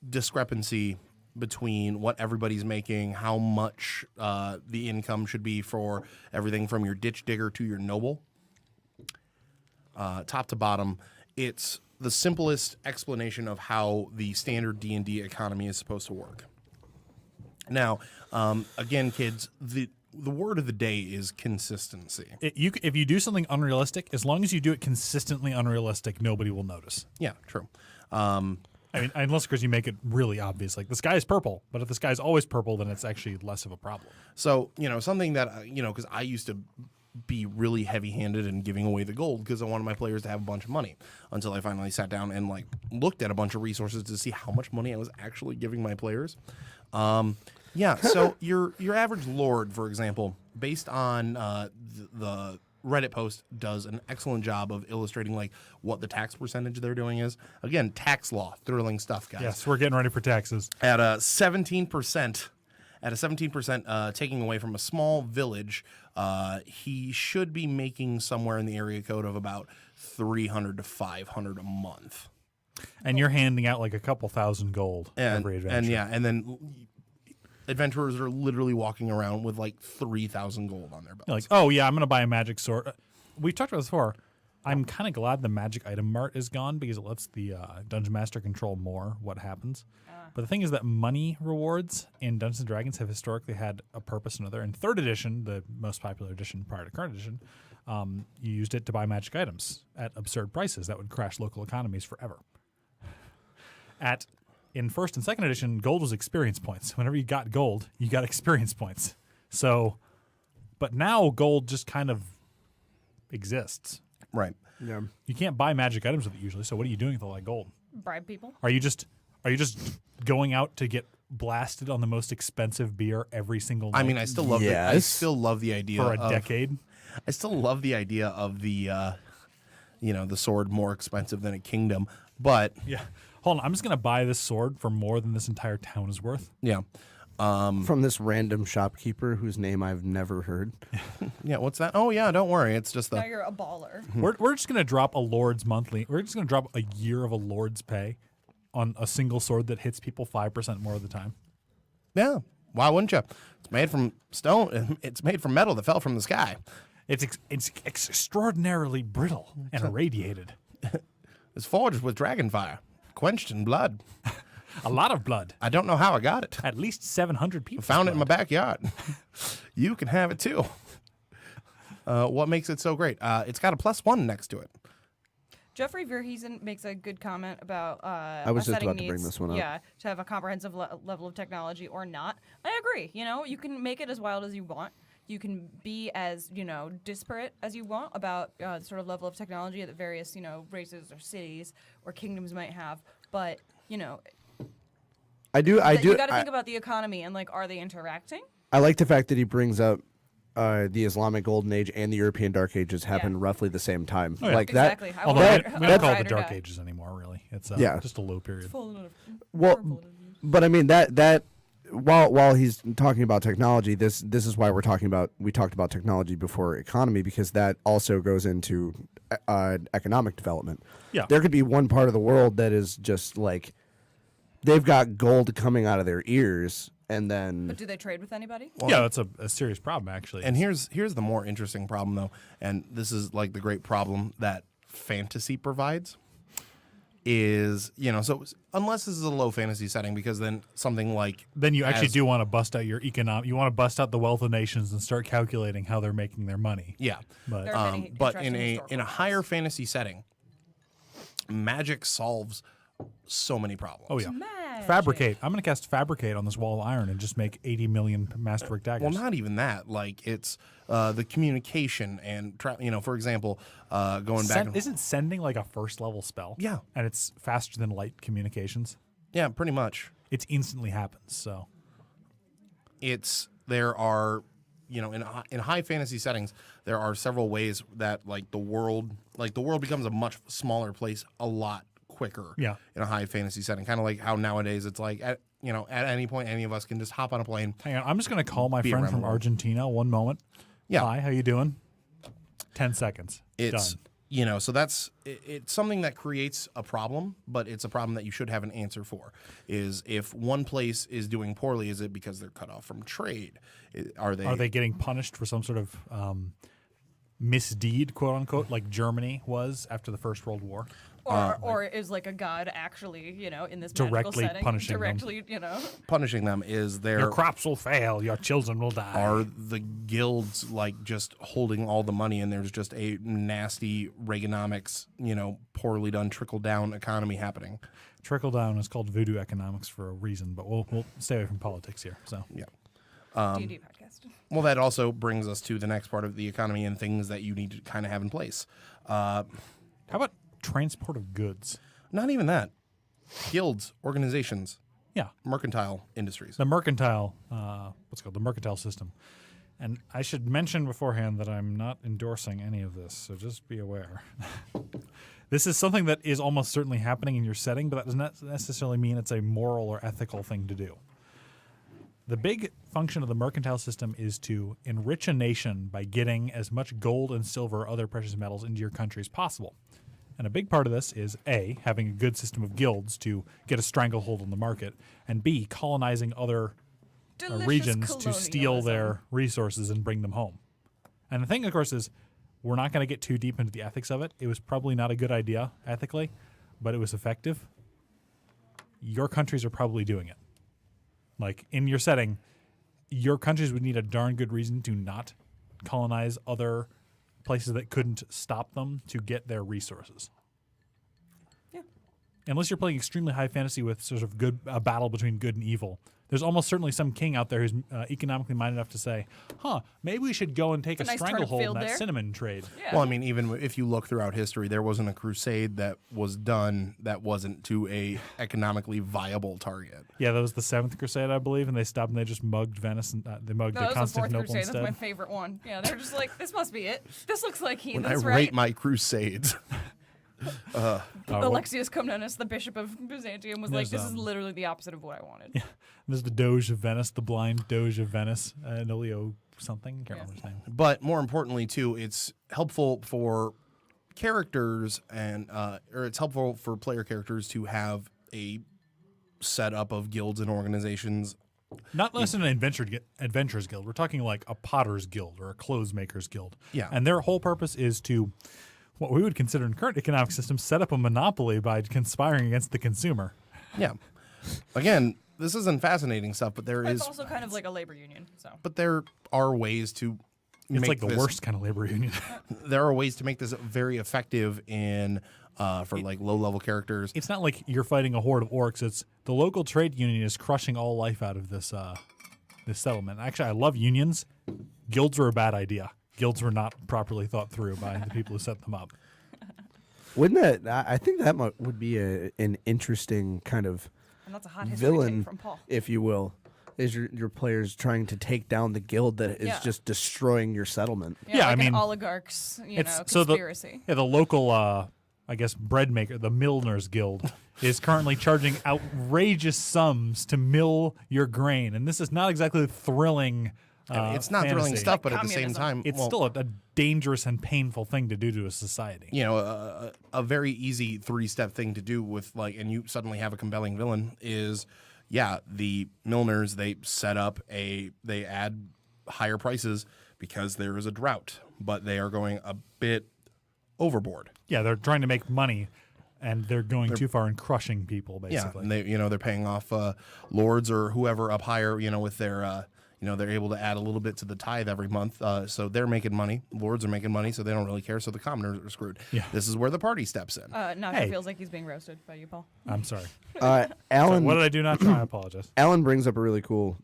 S1: discrepancy between what everybody's making, how much the income should be for everything from your ditch digger to your noble. Top to bottom, it's the simplest explanation of how the standard D&D economy is supposed to work. Now, again, kids, the word of the day is consistency.
S3: If you do something unrealistic, as long as you do it consistently unrealistic, nobody will notice.
S1: Yeah, true.
S3: I mean, unless because you make it really obvious, like the sky is purple. But if the sky is always purple, then it's actually less of a problem.
S1: So, something that, because I used to be really heavy-handed in giving away the gold because I wanted my players to have a bunch of money, until I finally sat down and looked at a bunch of resources to see how much money I was actually giving my players. Yeah, so your average lord, for example, based on the Reddit post, does an excellent job of illustrating what the tax percentage they're doing is. Again, tax law, thrilling stuff, guys.
S3: Yes, we're getting ready for taxes.
S1: At 17%, taking away from a small village, he should be making somewhere in the area code of about $300 to $500 a month.
S3: And you're handing out like a couple thousand gold every adventure.
S1: And then adventurers are literally walking around with 3,000 gold on their belts.
S3: You're like, oh yeah, I'm going to buy a magic sword. We've talked about this before. I'm kind of glad the magic item mart is gone, because it lets the Dungeon Master control more what happens. But the thing is that money rewards in Dungeons & Dragons have historically had a purpose or another. In 3rd edition, the most popular edition prior to current edition, you used it to buy magic items at absurd prices that would crash local economies forever. In 1st and 2nd edition, gold was experience points. Whenever you got gold, you got experience points. So, but now gold just kind of exists.
S1: Right.
S4: Yeah.
S3: You can't buy magic items with it usually. So what are you doing with all that gold?
S2: Bribe people.
S3: Are you just going out to get blasted on the most expensive beer every single night?
S1: I mean, I still love it. I still love the idea
S3: for a decade.
S1: I still love the idea of the the sword more expensive than a kingdom, but
S3: Yeah. Hold on, I'm just gonna buy this sword for more than this entire town is worth.
S1: yeah.
S4: From this random shopkeeper whose name I've never heard.
S1: Yeah, what's that? Oh yeah, don't worry. It's just
S2: Now
S1: the
S2: you're a baller.
S3: We're just gonna drop a lord's monthly. We're just gonna drop a year of a lord's pay on a single sword that hits people 5% more of the time.
S1: yeah. Why wouldn't you? It's made from stone. It's made from metal that fell from the sky.
S3: It's extraordinarily brittle and irradiated.
S1: It's forged with dragon fire, quenched in blood.
S3: A lot of blood.
S1: I don't know how I got it.
S3: At least 700 people.
S1: Found it in my backyard. You can have it too. What makes it so great? It's got a +1 next to it.
S2: Jeffrey Verheesen makes a good comment about
S4: I was just about to bring this one up.
S2: Yeah, to have a comprehensive level of technology or not. I agree. You can make it as wild as you want. You can be as, disparate as you want about the sort of level of technology that various, races or cities or kingdoms might have. But,
S4: I do.
S2: you got to think about the economy and, are they interacting?
S4: I like the fact that he brings up the Islamic Golden Age and the European Dark Ages happened roughly the same time.
S3: Oh, yeah.
S4: Like
S2: Exactly.
S4: that.
S3: Although we don't call it
S2: ride
S3: the
S2: or
S3: Dark
S2: die.
S3: Ages anymore, really. It's
S4: Yeah.
S3: just a low period.
S4: Well, but I mean that while he's talking about technology, this is why we talked about technology before economy, because that also goes into economic development.
S3: Yeah.
S4: There could be one part of the world that is just like they've got gold coming out of their ears, and then
S2: But do they trade with anybody?
S3: Yeah, that's a serious problem, actually.
S1: And here's the more interesting problem, though, and this is like the great problem that fantasy provides. Is so unless this is a low fantasy setting, because then something like
S3: then you actually do want to bust out your economic. You want to bust out the wealth of nations and start calculating how they're making their money.
S1: yeah,
S3: But
S2: There are many
S1: but in
S2: interesting
S1: a
S2: historical
S1: higher fantasy setting, magic solves so many problems.
S3: oh yeah,
S2: Magic.
S3: fabricate. I'm going to cast fabricate on this wall of iron and just make 80 million masterwork daggers.
S1: Well, not even that. Like it's the communication and for example, going back.
S3: Isn't sending like a first level spell?
S1: Yeah.
S3: And it's faster than light communications.
S1: Yeah, pretty much.
S3: It instantly happens. So
S1: There are in high fantasy settings there are several ways that the world becomes a much smaller place a lot quicker.
S3: Yeah.
S1: In a high fantasy setting, kind of like how nowadays it's like at any point any of us can just hop on a plane.
S3: hang on, I'm just going to call my
S1: Be
S3: friend
S1: around
S3: from
S1: the world.
S3: Argentina. 1 moment.
S1: Yeah.
S3: Hi, how you doing? 10 seconds.
S1: It's
S3: Done.
S1: So that's it's something that creates a problem, but it's a problem that you should have an answer for. Is if one place is doing poorly, is it because they're cut off from trade? Are they
S3: getting punished for some sort of misdeed, quote unquote, like Germany was after the First World War?
S2: Or is a god actually, in this
S3: Directly
S2: magical setting,
S3: punishing them.
S2: directly,
S1: punishing them? Is
S3: Your
S1: there
S3: crops will fail. Your children will die.
S1: are the guilds just holding all the money, and there's just a nasty Reaganomics, poorly done trickle down economy happening?
S3: Trickle down is called voodoo economics for a reason, but we'll stay away from politics here. So
S1: Yeah.
S2: D&D podcast.
S1: Well, that also brings us to the next part of the economy and things that you need to kind of have in place.
S3: how about transport of goods?
S1: Not even that. Guilds, organizations,
S3: Yeah,
S1: mercantile industries.
S3: the mercantile, the mercantile system. And I should mention beforehand that I'm not endorsing any of this, so just be aware. This is something that is almost certainly happening in your setting, but that does not necessarily mean it's a moral or ethical thing to do. The big function of the mercantile system is to enrich a nation by getting as much gold and silver or other precious metals into your country as possible. And a big part of this is A, having a good system of guilds to get a stranglehold on the market, and B, colonizing other
S2: Delicious
S3: regions to steal
S2: colonialism.
S3: their resources and bring them home. And the thing, of course, is we're not going to get too deep into the ethics of it. It was probably not a good idea ethically, but it was effective. Your countries are probably doing it. Like, in your setting, your countries would need a darn good reason to not colonize other places that couldn't stop them to get their resources.
S2: Yeah.
S3: Unless you're playing extremely high fantasy with sort of a battle between good and evil, there's almost certainly some king out there who's economically minded enough to say, maybe we should go and take a
S2: It's a nice turn of
S3: stranglehold in
S2: field
S3: that
S2: there.
S3: cinnamon trade.
S2: Yeah.
S1: Well, I mean, even if you look throughout history, there wasn't a crusade that was done that wasn't to a economically viable target.
S3: Yeah, that was the 7th Crusade, I believe, and they stopped and they just mugged Venice and they mugged
S2: No, that was the Fourth
S3: Constantinople
S2: Crusade. That's my
S3: instead.
S2: favorite one. Yeah, they're just like, this must be it. This looks like he.
S1: When I
S2: That's
S1: rate
S2: right.
S1: my crusades,
S2: Alexius Comnenus, the Bishop of Byzantium, was like,
S3: There's,
S2: this is literally the opposite of what I wanted.
S3: There's the Doge of Venice, the blind Doge of Venice, Nolio something, can't remember his name.
S1: but more importantly, too, it's helpful for characters and or it's helpful for player characters to have a setup of guilds and organizations.
S3: Not less than an adventurers guild. We're talking like a potter's guild or a clothes maker's guild.
S1: Yeah.
S3: And their whole purpose is to, what we would consider in current economic systems, set up a monopoly by conspiring against the consumer.
S1: Yeah. again, this isn't fascinating stuff, but
S2: It's also kind of like a labor union. So.
S1: but there are ways to
S3: It's
S1: make
S3: like the
S1: this,
S3: worst kind of labor union.
S1: There are ways to make this very effective in for like low level characters.
S3: It's not like you're fighting a horde of orcs. It's the local trade union is crushing all life out of this this settlement. Actually, I love unions. Guilds are a bad idea. Guilds were not properly thought through by the people who set them up.
S4: Wouldn't that? I think that would be an interesting kind of
S2: And that's a hot history take
S4: villain,
S2: from Paul.
S4: if you will. Is your players trying to take down the guild that is just destroying your settlement?
S3: Yeah,
S2: like
S3: I mean,
S2: an oligarchs,
S3: so
S2: conspiracy.
S3: the local I guess bread maker, the Milliners Guild, is currently charging outrageous sums to mill your grain, and this is not exactly thrilling.
S1: It's not thrilling
S3: fantasy.
S1: stuff, but at the
S2: Communism.
S1: same time,
S3: It's still a dangerous and painful thing to do to a society.
S1: a very easy 3-step thing to do with like, and you suddenly have a compelling villain is, the milliners, they set up they add higher prices because there is a drought, but they are going a bit overboard.
S3: Yeah, they're trying to make money, and they're going too far and crushing people, basically.
S1: Yeah, and they're paying off lords or whoever up higher, with their they're able to add a little bit to the tithe every month, so they're making money. Lords are making money, so they don't really care. So the commoners are screwed.
S3: Yeah.
S1: This is where the party steps in.
S2: Now
S3: Hey.
S2: he feels like he's being roasted by you, Paul.
S3: I'm sorry.
S4: Alan,
S3: What did I do not try? I apologize.
S4: Alan brings up a really cool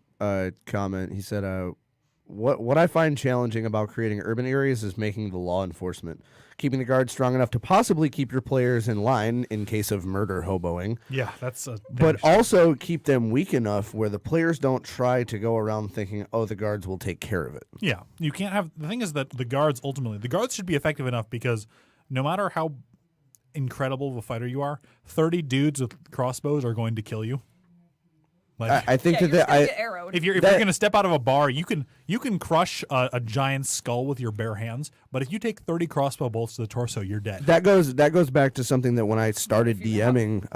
S4: comment. He said, "What I find challenging about creating urban areas is making the law enforcement, keeping the guards strong enough to possibly keep your players in line in case of murder hoboing,
S3: Yeah, that's a
S4: but also keep them weak enough where the players don't try to go around thinking, oh, the guards will take care of it."
S3: Yeah, you can't have. The thing is that the guards should be effective enough because no matter how incredible of a fighter you are, 30 dudes with crossbows are going to kill you. Like,
S4: I think
S2: You're
S4: that
S2: just gonna
S4: I
S2: get arrowed.
S3: if you're going to step out of a bar, you can crush a giant skull with your bare hands. But if you take 30 crossbow bolts to the torso, you're dead.
S4: that goes back to something that when I started DMing,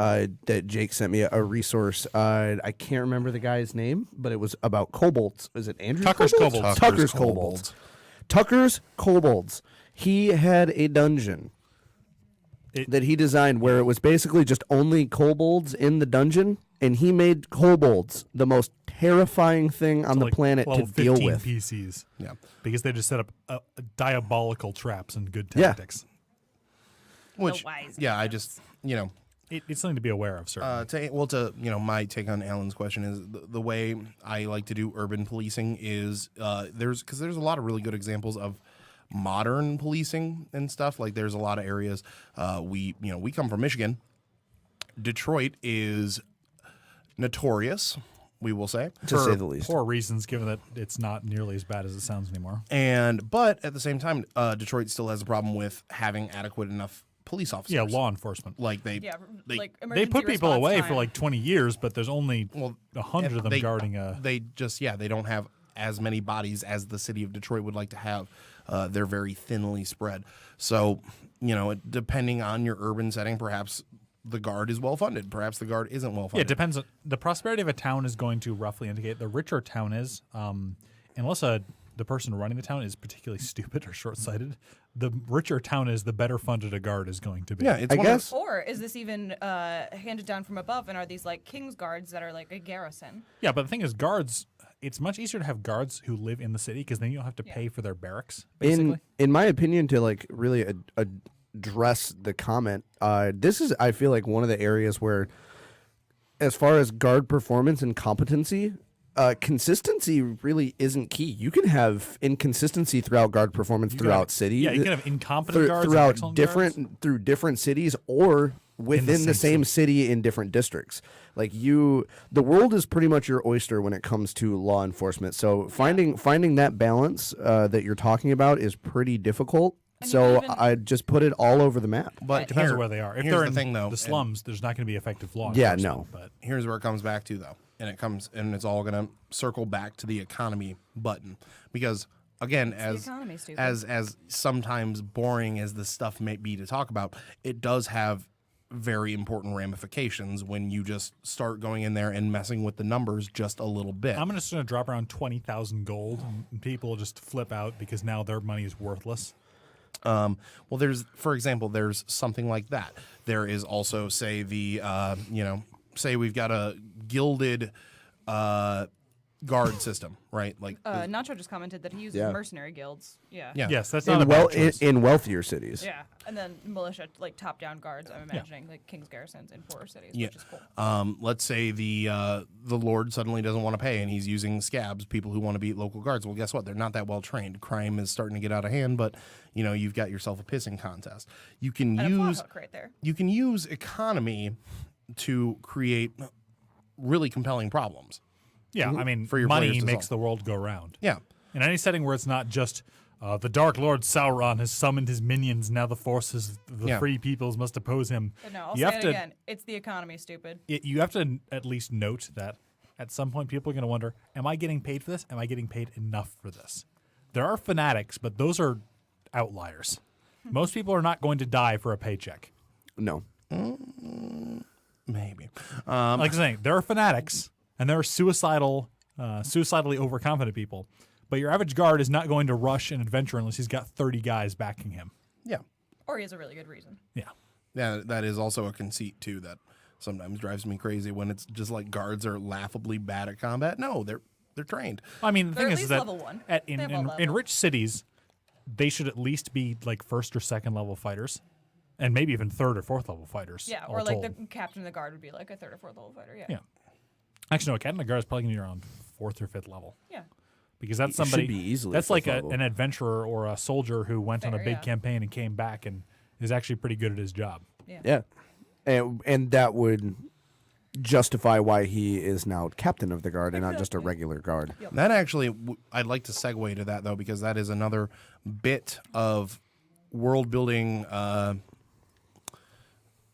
S4: that Jake sent me a resource. I can't remember the guy's name, but it was about kobolds. Is it Andrew?
S3: Tucker's Kobolds.
S4: Tucker's kobolds. Tucker's kobolds. He had a dungeon that he designed where it was basically just only kobolds in the dungeon, and he made kobolds the most terrifying thing on the
S3: Like
S4: planet to
S3: level
S4: deal
S3: 15
S4: with.
S3: PCs.
S1: Yeah.
S3: Because they just set up diabolical traps and good
S4: Yeah.
S3: tactics.
S1: Which,
S2: wise
S1: I just,
S3: It's something to be aware of, certainly.
S1: my take on Alan's question is the way I like to do urban policing is there's a lot of really good examples of modern policing and stuff. Like there's a lot of areas we come from Michigan. Detroit is notorious, we will say,
S4: To say the least.
S3: Poor reasons, given that it's not nearly as bad as it sounds anymore.
S1: but at the same time, Detroit still has a problem with having adequate enough police officers.
S3: Yeah, law enforcement.
S1: Like they
S2: like
S3: They
S2: emergency
S3: put people
S2: response
S3: away
S2: time.
S3: for like 20 years, but there's only 100 of them
S1: they-
S3: guarding a.
S1: They just they don't have as many bodies as the city of Detroit would like to have. They're very thinly spread. So depending on your urban setting, perhaps the guard is well funded. Perhaps the guard isn't well
S3: Yeah,
S1: funded.
S3: it depends. The prosperity of a town is going to roughly indicate the richer a town is, unless the person running the town is particularly stupid or short-sighted. The richer a town is, the better funded a guard is going to be.
S1: Yeah, it's
S4: I
S1: one of-
S4: guess.
S2: Or is this even handed down from above, and are these like king's guards that are like a garrison?
S3: Yeah, but the thing is, guards. It's much easier to have guards who live in the city because then you don't have to pay for their barracks. Basically,
S4: In my opinion, to like really address the comment, this is, I feel like, one of the areas where, as far as guard performance and competency, consistency really isn't key. You can have inconsistency throughout guard performance throughout city.
S3: Yeah, you can have incompetent guards and
S4: throughout
S3: excellent
S4: different
S3: guards.
S4: through different cities or within the same city in different districts. Like the world is pretty much your oyster when it comes to law enforcement. So finding that balance that you're talking about is pretty difficult.
S2: And
S4: So
S2: even-
S4: I just put it all over the map.
S1: But
S3: It depends
S1: here-
S3: on where they are. If
S1: here's
S3: they're
S1: the
S3: in
S1: thing, though,
S3: the slums, there's not going to be effective law
S4: Yeah,
S3: enforcement.
S4: no.
S3: But
S1: here's where it comes back to, though, and it's all going to circle back to the economy button, because again, as
S2: economy, stupid.
S1: as sometimes boring as this stuff may be to talk about, it does have very important ramifications when you just start going in there and messing with the numbers just a little bit.
S3: I'm just going to drop around 20,000 gold, and people just flip out because now their money is worthless.
S1: Well, for example, there's something like that. There is also, say, say we've got a gilded guard system, right? Like
S2: Nacho just commented that he uses
S4: Yeah.
S2: mercenary guilds. Yeah.
S1: yeah.
S3: Yes, that's not a bad choice.
S4: in wealthier cities.
S2: Yeah, and then militia, like top-down guards. I'm imagining like king's garrisons in poorer cities,
S1: Yeah.
S2: which is cool.
S1: Let's say the Lord suddenly doesn't want to pay, and he's using scabs, people who want to beat local guards. Well, guess what? They're not that well trained. Crime is starting to get out of hand, but you've got yourself a pissing contest. You can
S2: And a plot
S1: use
S2: hook right there.
S1: you can use economy to create really compelling problems.
S3: Yeah, I mean,
S1: For your
S3: money
S1: players to
S3: makes
S1: solve.
S3: the world go round.
S1: Yeah.
S3: In any setting where it's not just the Dark Lord Sauron has summoned his minions, now the forces, the
S1: Yeah.
S3: free peoples must oppose him.
S2: But no, I'll
S3: You
S2: say
S3: have
S2: it
S3: to-
S2: again. It's the economy, stupid.
S3: You have to at least note that at some point people are going to wonder, am I getting paid for this? Am I getting paid enough for this? There are fanatics, but those are outliers. Most people are not going to die for a paycheck.
S4: No.
S1: Maybe.
S3: Like I'm saying, there are fanatics, and there are suicidally overconfident people. But your average guard is not going to rush an adventure unless he's got 30 guys backing him.
S1: Yeah.
S2: Or he has a really good reason.
S3: Yeah.
S1: Yeah, that is also a conceit too that sometimes drives me crazy when it's just like guards are laughably bad at combat. No, they're trained.
S3: I mean, the
S2: They're
S3: thing
S2: at
S3: is
S2: least
S3: that
S2: level 1.
S3: at,
S2: They have all
S3: in
S2: levels.
S3: rich cities, they should at least be like first or second level fighters, and maybe even third or fourth level fighters.
S2: Yeah,
S3: all
S2: or like
S3: told.
S2: the captain of the guard would be like a third or fourth level fighter. Yeah.
S3: Yeah. Actually, no, a captain of the guard is probably going to be around fourth or fifth level.
S2: Yeah.
S3: Because that's
S4: It should
S3: somebody
S4: be easily
S3: that's like
S4: fifth level.
S3: an adventurer or a soldier who went on a
S2: Fair,
S3: big
S2: yeah.
S3: campaign and came back and is actually pretty good at his job.
S2: Yeah.
S4: Yeah. And that would justify why he is now captain of the guard and not just a
S2: Exactly.
S4: regular guard.
S2: Yep.
S1: That actually, I'd like to segue to that though, because that is another bit of world building,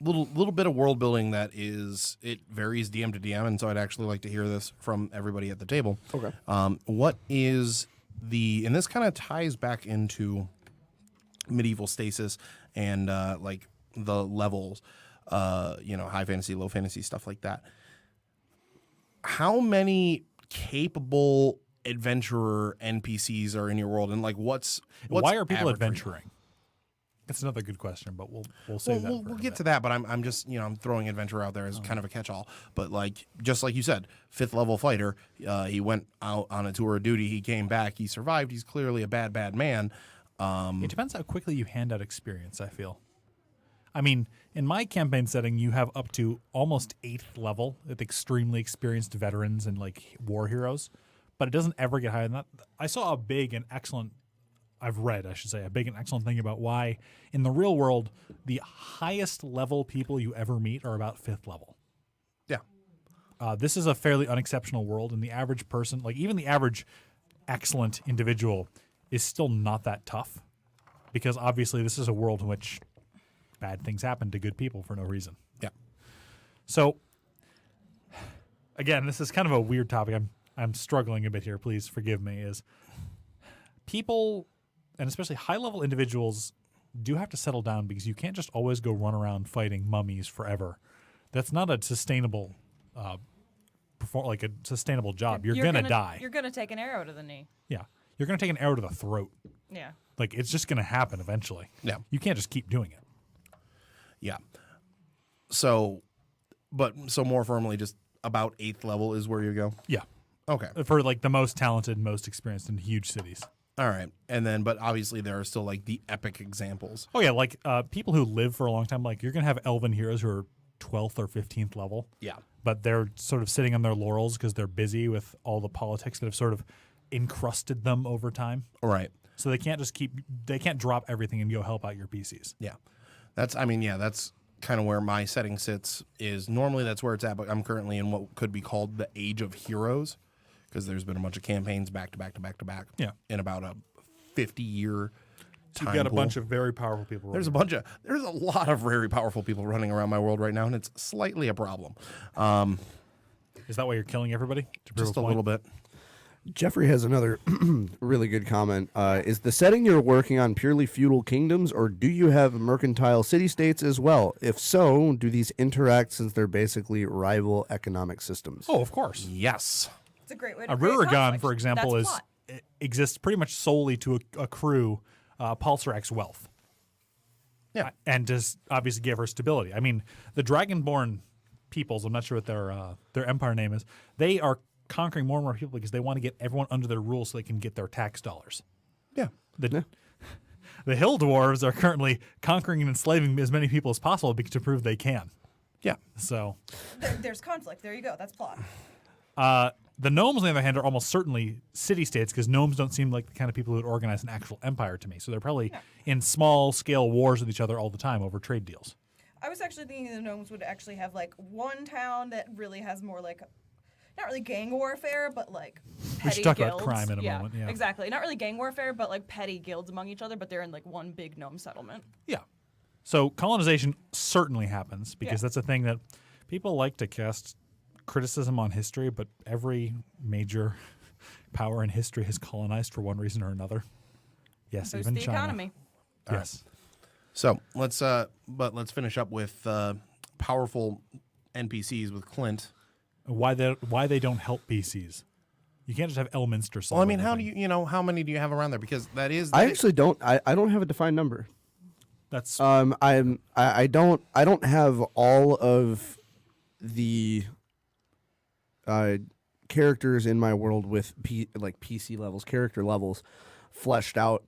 S1: little bit of world building that it varies DM to DM, and so I'd actually like to hear this from everybody at the table.
S4: Okay.
S1: What is and this kind of ties back into medieval stasis and like the levels, high fantasy, low fantasy, stuff like that. How many capable adventurer NPCs are in your world, and like what's
S3: Why are people
S1: average for you?
S3: adventuring? That's another good question, but we'll save that.
S1: We'll get to that, but I'm just I'm throwing adventure out there as kind of a catch-all. But like just like you said, 5th level fighter. He went out on a tour of duty. He came back. He survived. He's clearly a bad man.
S3: It depends how quickly you hand out experience, I feel. I mean, in my campaign setting, you have up to almost 8th level with extremely experienced veterans and like war heroes, but it doesn't ever get higher than that. I saw a big and excellent thing about why in the real world, the highest level people you ever meet are about 5th level.
S1: Yeah.
S3: This is a fairly unexceptional world, and the average person, like even the average excellent individual, is still not that tough because obviously this is a world in which bad things happen to good people for no reason.
S1: Yeah.
S3: So, again, this is kind of a weird topic. I'm struggling a bit here. Please forgive me. Is people, and especially high-level individuals, do have to settle down because you can't just always go run around fighting mummies forever. That's not a sustainable, sustainable job. You're gonna die.
S2: You're gonna take an arrow to the knee.
S3: Yeah, you're gonna take an arrow to the throat.
S2: Yeah.
S3: Like it's just gonna happen eventually.
S1: Yeah.
S3: You can't just keep doing it.
S1: Yeah. So more firmly, just about 8th level is where you go.
S3: Yeah,
S1: Okay.
S3: for like the most talented, most experienced in huge cities.
S1: All right. And then, but obviously there are still like the epic examples.
S3: Oh yeah, like people who live for a long time, like you're gonna have elven heroes who are 12th or 15th level.
S1: Yeah.
S3: But they're sort of sitting on their laurels because they're busy with all the politics that have sort of encrusted them over time.
S1: All right.
S3: So they can't drop everything and go help out your PCs.
S1: Yeah. That's kind of where my setting sits is normally that's where it's at, but I'm currently in what could be called the Age of Heroes because there's been a bunch of campaigns back to back to back to back.
S3: Yeah.
S1: In about a 50-year time
S3: You've got a
S1: pool.
S3: bunch of very powerful people.
S1: There's a lot of very powerful people running around my world right now, and it's slightly a problem.
S3: Is that why you're killing everybody? To prove
S1: Just a
S3: point?
S1: little bit.
S4: Jeffrey has another really good comment. Is the setting you're working on purely feudal kingdoms, or do you have mercantile city-states as well? If so, do these interact since they're basically rival economic systems?
S3: Oh, of course.
S1: Yes.
S2: It's a great way to
S3: A
S2: create
S3: Ruragon,
S2: conflict.
S3: for example,
S2: That's plot.
S3: exists pretty much solely to accrue Pulsarax's wealth.
S1: Yeah.
S3: And just obviously give her stability. I mean, the Dragonborn peoples. I'm not sure what their empire name is. They are conquering more and more people because they want to get everyone under their rule so they can get their tax dollars.
S1: Yeah.
S3: The hill dwarves are currently conquering and enslaving as many people as possible to prove they can.
S1: Yeah.
S3: So
S2: There's conflict. There you go. That's plot.
S3: the gnomes, on the other hand, are almost certainly city-states because gnomes don't seem like the kind of people who would organize an actual empire to me. So they're probably in small-scale wars with each other all the time over trade deals.
S2: I was actually thinking the gnomes would actually have like one town that really has more like, not really gang warfare, but like petty
S3: We should talk
S2: guilds.
S3: about crime in a moment. Yeah,
S2: Exactly. Not really gang warfare, but like petty guilds among each other, but they're in like one big gnome settlement.
S3: Yeah. So colonization certainly happens because
S2: Yeah.
S3: that's a thing that people like to cast criticism on history, but every major power in history has colonized for one reason or another. Yes,
S2: Boost
S3: even
S2: the
S3: China.
S2: economy.
S3: Yes.
S1: So let's finish up with powerful NPCs with Clint.
S3: Why they don't help PCs? You can't just have Elminster solve
S1: Well, I mean, how do
S3: everything.
S1: how many do you have around there? Because that is
S4: I actually don't. I don't have a defined number.
S3: That's
S4: I don't have all of the characters in my world with PC levels, character levels, fleshed out.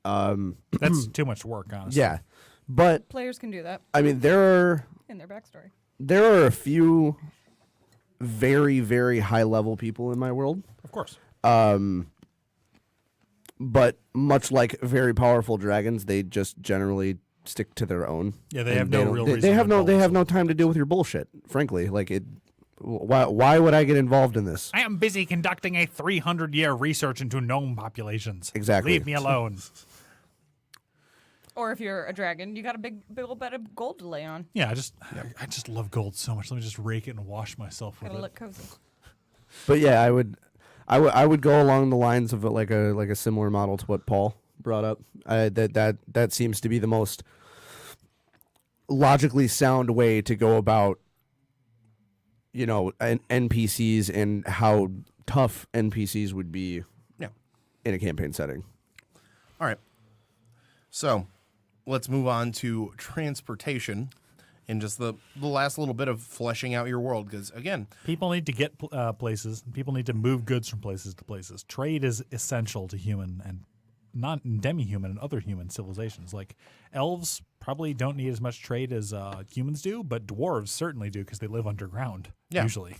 S3: that's too much work, honestly.
S4: Yeah, but
S2: Players can do that
S4: I mean there
S2: in their backstory.
S4: are a few very, very high level people in my world.
S3: Of course.
S4: But much like very powerful dragons, they just generally stick to their own.
S3: Yeah, they
S4: And
S3: have no
S4: don't-
S3: real
S4: they,
S3: reason
S4: they
S3: to
S4: have no. They
S3: involve
S4: have no time to deal with your bullshit. Frankly, like it. Why would I get involved in this?
S3: I am busy conducting a 300-year research into gnome populations.
S4: Exactly.
S3: Leave me alone.
S2: Or if you're a dragon, you got a big old bed of gold to lay on.
S3: Yeah, I just love gold so much. Let me just rake it and wash myself with
S2: Gotta
S3: it.
S2: look cozy.
S4: But yeah, I would go along the lines of like a similar model to what Paul brought up. That seems to be the most logically sound way to go about, NPCs and how tough NPCs would be in a campaign setting.
S1: All right. So let's move on to transportation and just the last little bit of fleshing out your world. Because, again,
S3: People need to get places. People need to move goods from places to places. Trade is essential to human and not demi-human and other human civilizations. Like elves probably don't need as much trade as humans do, but dwarves certainly do because they live underground usually.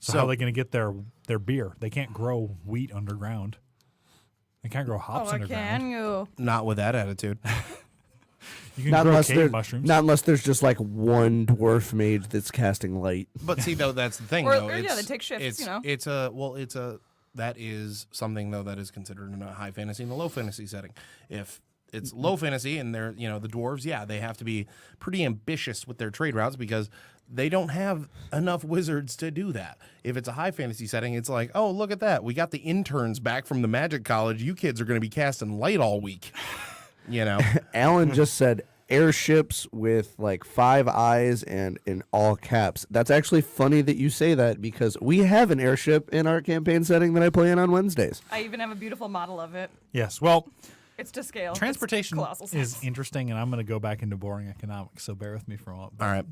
S3: So how are they going to get their beer? They can't grow wheat underground. They can't grow hops underground.
S2: Can you?
S1: not with that attitude.
S3: You can grow cave
S4: there's
S3: mushrooms.
S4: not unless there's just like one dwarf mage that's casting light.
S1: But see, though, that's the thing.
S2: Or-
S1: though.
S2: or, yeah,
S1: It's-
S2: they take shifts,
S1: that is something, though, that is considered in a high fantasy and a low fantasy setting. If it's low fantasy and they're, the dwarves, they have to be pretty ambitious with their trade routes because they don't have enough wizards to do that. If it's a high fantasy setting, it's like, oh, look at that. We got the interns back from the magic college. You kids are going to be casting light all week.
S4: Alan just said airships with like 5 eyes and in all caps. That's actually funny that you say that because we have an airship in our campaign setting that I play in on Wednesdays.
S2: I even have a beautiful model of it.
S3: Yes. Well,
S2: It's to scale. It's
S3: transportation
S2: colossal
S3: is
S2: size.
S3: interesting, and I'm going to go back into boring economics, so bear with me for a moment.
S1: All right.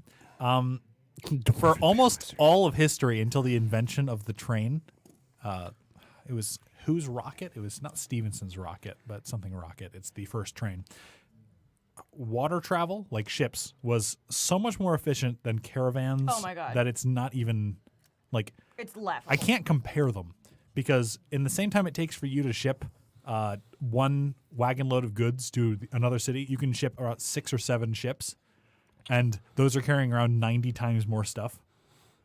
S3: For almost all of history until the invention of the train, it was whose rocket? It was not Stephenson's rocket, but something rocket. It's the first train. Water travel, like ships, was so much more efficient than caravans.
S2: Oh my God.
S3: That it's not even like
S2: It's left.
S3: I can't compare them because in the same time it takes for you to ship one wagon load of goods to another city, you can ship about 6 or 7 ships, and those are carrying around 90 times more stuff.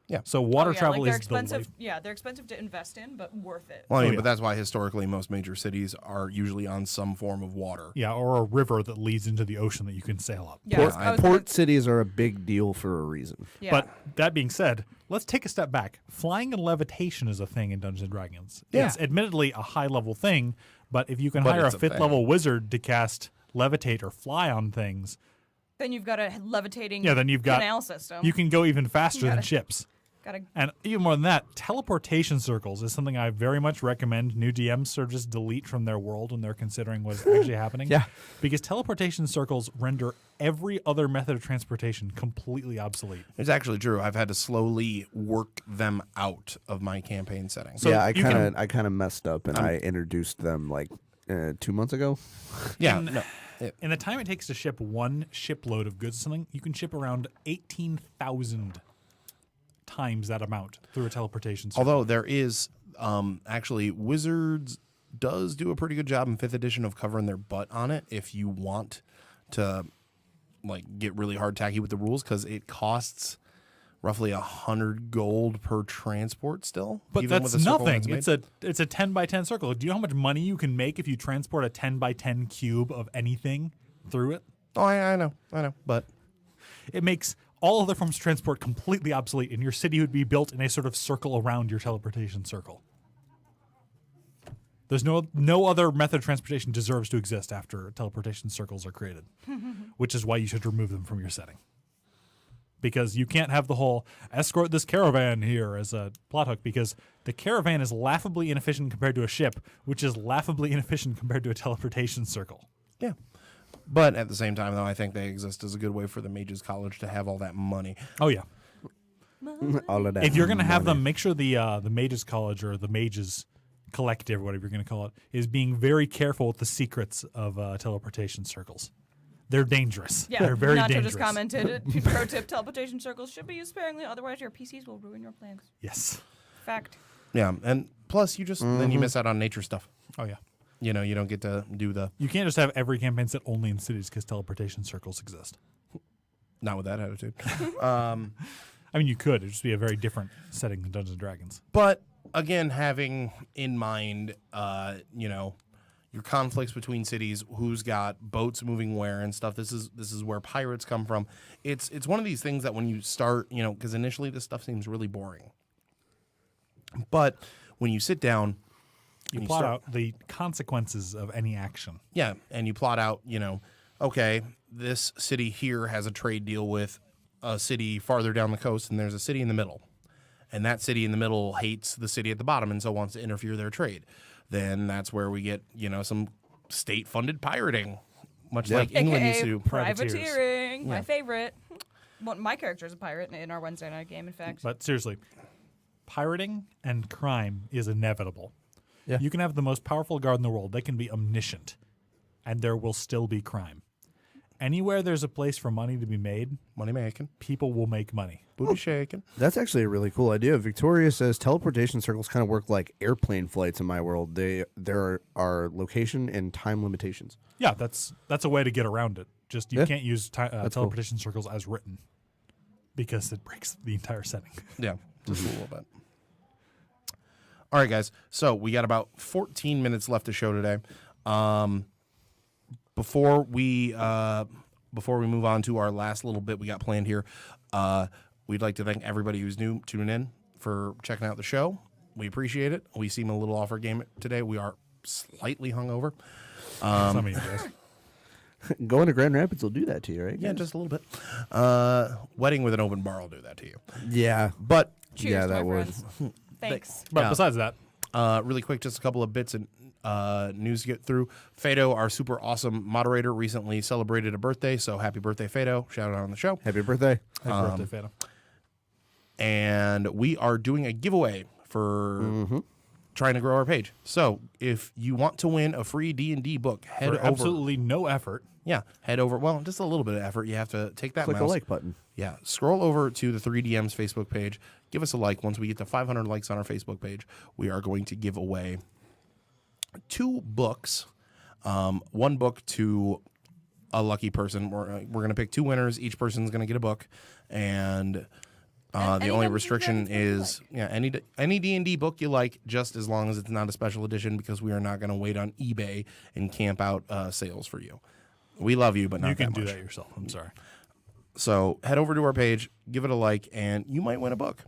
S1: Yeah.
S3: So water travel
S2: they're
S3: is
S2: expensive.
S3: the
S2: They're expensive to invest in, but worth it.
S1: Well, I mean,
S3: yeah.
S1: but that's why historically most major cities are usually on some form of water.
S3: or a river that leads into the ocean that you can sail up.
S2: Yeah,
S4: Port,
S2: I was
S4: port cities are a big deal for a reason.
S2: Yeah.
S3: But that being said, let's take a step back. Flying and levitation is a thing in Dungeons & Dragons.
S1: Yeah.
S3: It's admittedly a high-level thing, but if you can
S1: But
S3: hire a
S1: it's a
S3: 5th
S1: thing.
S3: level wizard to cast levitate or fly on things,
S2: then you've got a levitating
S3: then you've got
S2: canal system.
S3: you can go even faster than
S2: Got it.
S3: ships. And even more than that, teleportation circles is something I very much recommend new DMs sort of just delete from their world when they're considering what's actually happening.
S4: Yeah.
S3: Because teleportation circles render every other method of transportation completely obsolete.
S1: It's actually true. I've had to slowly work them out of my campaign settings.
S3: So
S4: yeah, I
S3: you can-
S4: kind of messed up, and I introduced them like 2 months ago.
S1: Yeah.
S3: In- In the time it takes to ship one shipload of goods or something, you can ship around 18,000 times that amount through a teleportation circle.
S1: Although there is actually Wizards does do a pretty good job in 5th edition of covering their butt on it if you want to like get really hard tacky with the rules, because it costs roughly 100 gold per transport still.
S3: But
S1: even
S3: that's
S1: with the circle
S3: nothing.
S1: that's made.
S3: It's a 10 by 10 circle. Do you know how much money you can make if you transport a 10 by 10 cube of anything through it?
S1: Oh, I know, but
S3: It makes all other forms of transport completely obsolete, and your city would be built in a sort of circle around your teleportation circle. There's no other method of transportation deserves to exist after teleportation circles are created, which is why you should remove them from your setting. Because you can't have the whole escort this caravan here as a plot hook, because the caravan is laughably inefficient compared to a ship, which is laughably inefficient compared to a teleportation circle.
S1: yeah. But at the same time, though, I think they exist as a good way for the Mages College to have all that money.
S3: Oh yeah.
S4: All of that.
S3: If you're going to have
S4: money.
S3: them, make sure the Mages College or the Mages Collective, whatever you're going to call it, is being very careful with the secrets of teleportation circles. They're dangerous.
S2: Yeah,
S3: They're very
S2: Nacho
S3: dangerous.
S2: just commented, pro tip, teleportation circles should be used sparingly, otherwise your PCs will ruin your plans.
S3: Yes.
S2: Fact.
S1: Yeah, and plus you just then you miss out on nature stuff.
S3: Oh yeah.
S1: You know, you don't get to do the
S3: You can't just have every campaign set only in cities because teleportation circles exist.
S1: not with that attitude.
S3: I mean, you could. It'd just be a very different setting than Dungeons & Dragons.
S1: But again, having in mind, you know, your conflicts between cities, who's got boats moving where and stuff. This is where pirates come from. It's one of these things that when you start, you know, because initially this stuff seems really boring, but when you sit down,
S3: You
S1: and
S3: plot
S1: start-
S3: out the consequences of any action.
S1: yeah, and you plot out, you know, okay, this city here has a trade deal with a city farther down the coast, and there's a city in the middle. And that city in the middle hates the city at the bottom and so wants to interfere their trade. Then that's where we get, you know, some state-funded pirating, much like England used to.
S3: Privateers.
S2: Privateering, my favorite. Well, my character is a pirate in our Wednesday night game, in fact.
S3: But seriously, pirating and crime is inevitable.
S4: Yeah.
S3: You can have the most powerful guard in the world. They can be omniscient, and there will still be crime. Anywhere there's a place for money to be made,
S1: Money making,
S3: people will make money.
S1: booty shaking.
S4: That's actually a really cool idea. Victoria says teleportation circles kind of work like airplane flights in my world. There are location and time limitations.
S3: Yeah, that's a way to get around it. Just you
S4: Yeah.
S3: can't use
S4: cool.
S3: teleportation circles as written because it breaks the entire setting.
S1: Yeah, just a little bit. All right, guys. So we got about 14 minutes left to show today. Before we move on to our last little bit we got planned here, we'd like to thank everybody who's new tuning in for checking out the show. We appreciate it. We seem a little off our game today. We are slightly hungover.
S3: Some of you guys.
S4: Going to Grand Rapids will do that to you, right?
S1: Yeah,
S4: guys?
S1: just a little bit. Wedding with an open bar will do that to you.
S4: Yeah.
S1: But
S2: Cheers,
S4: yeah,
S2: to
S4: that
S2: my
S4: would.
S2: friends. Thanks.
S3: But
S1: Yeah.
S3: besides that,
S1: really quick, just a couple of bits and news to get through. Fado, our super awesome moderator, recently celebrated a birthday, so happy birthday, Fado. Shout out on the show.
S4: Happy birthday.
S3: happy birthday, Phantom.
S1: And we are doing a giveaway for trying to grow our page. So if you want to win a free D&D book, head
S3: For
S1: over.
S3: absolutely no effort.
S1: Yeah, head over. Well, just a little bit of effort. You have to take that
S4: Click the
S1: mouse.
S4: like button.
S1: Yeah, scroll over to the 3DM's Facebook page. Give us a like. Once we get to 500 likes on our Facebook page, we are going to give away 2 books. One book to a lucky person. We're going to pick 2 winners. Each person's going to get a book, and the
S2: any
S1: only
S2: Dungeons &
S1: restriction
S2: Dragons book you
S1: is any D&D book you like, just as long as it's not a special edition, because we are not going to wait on eBay and camp out sales for you. We love you, but not
S3: You can
S1: that
S3: do
S1: much.
S3: that yourself. I'm sorry.
S1: So head over to our page, give it a like, and you might win a book.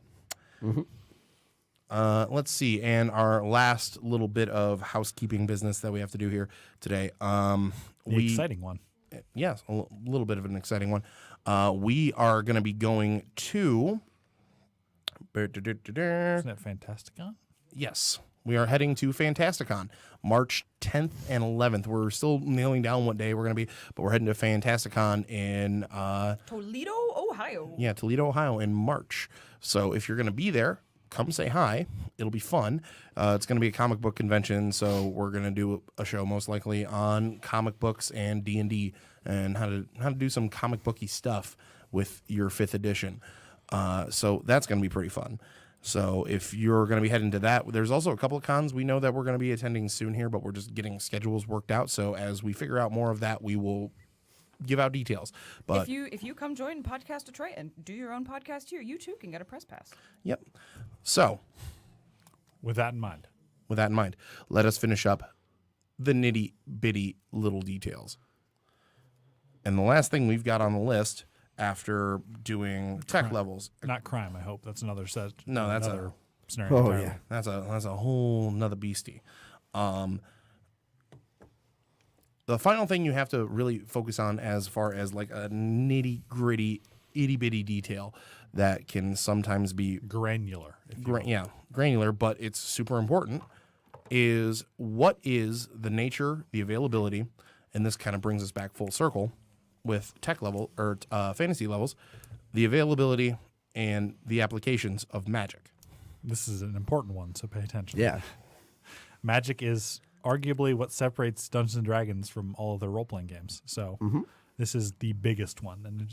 S1: Let's see. And our last little bit of housekeeping business that we have to do here today.
S3: The exciting one.
S1: Yes, a little bit of an exciting one. We are going to be going to
S3: Isn't that Fantasticon?
S1: Yes, we are heading to Fantasticon, March 10th and 11th. We're still nailing down what day we're going to be, but we're heading to Fantasticon in
S2: Toledo, Ohio.
S1: Yeah, Toledo, Ohio in March. So if you're going to be there, come say hi. It'll be fun. It's going to be a comic book convention, so we're going to do a show most likely on comic books and D&D and how to do some comic booky stuff with your 5th edition. So that's going to be pretty fun. So if you're going to be heading to that, there's also a couple of cons we know that we're going to be attending soon here, but we're just getting schedules worked out. So as we figure out more of that, we will give out details. But
S2: if you come join Podcast Detroit and do your own podcast here, you too can get a press pass.
S1: Yep. So
S3: With that in mind,
S1: let us finish up the nitty bitty little details. And the last thing we've got on the list after doing tech levels.
S3: not crime. I hope that's another set.
S1: No, that's
S3: another scenario.
S4: Oh,
S3: entirely.
S4: yeah.
S1: That's a whole nother beastie. The final thing you have to really focus on as far as like a nitty gritty, itty bitty detail that can sometimes be
S3: Granular. If you will.
S1: granular, but it's super important, is what is the nature, the availability, and this kind of brings us back full circle with tech level or fantasy levels, the availability and the applications of magic.
S3: This is an important one, so pay attention.
S4: Yeah.
S3: Magic is arguably what separates Dungeons and Dragons from all of their role-playing games. So this is the biggest one, and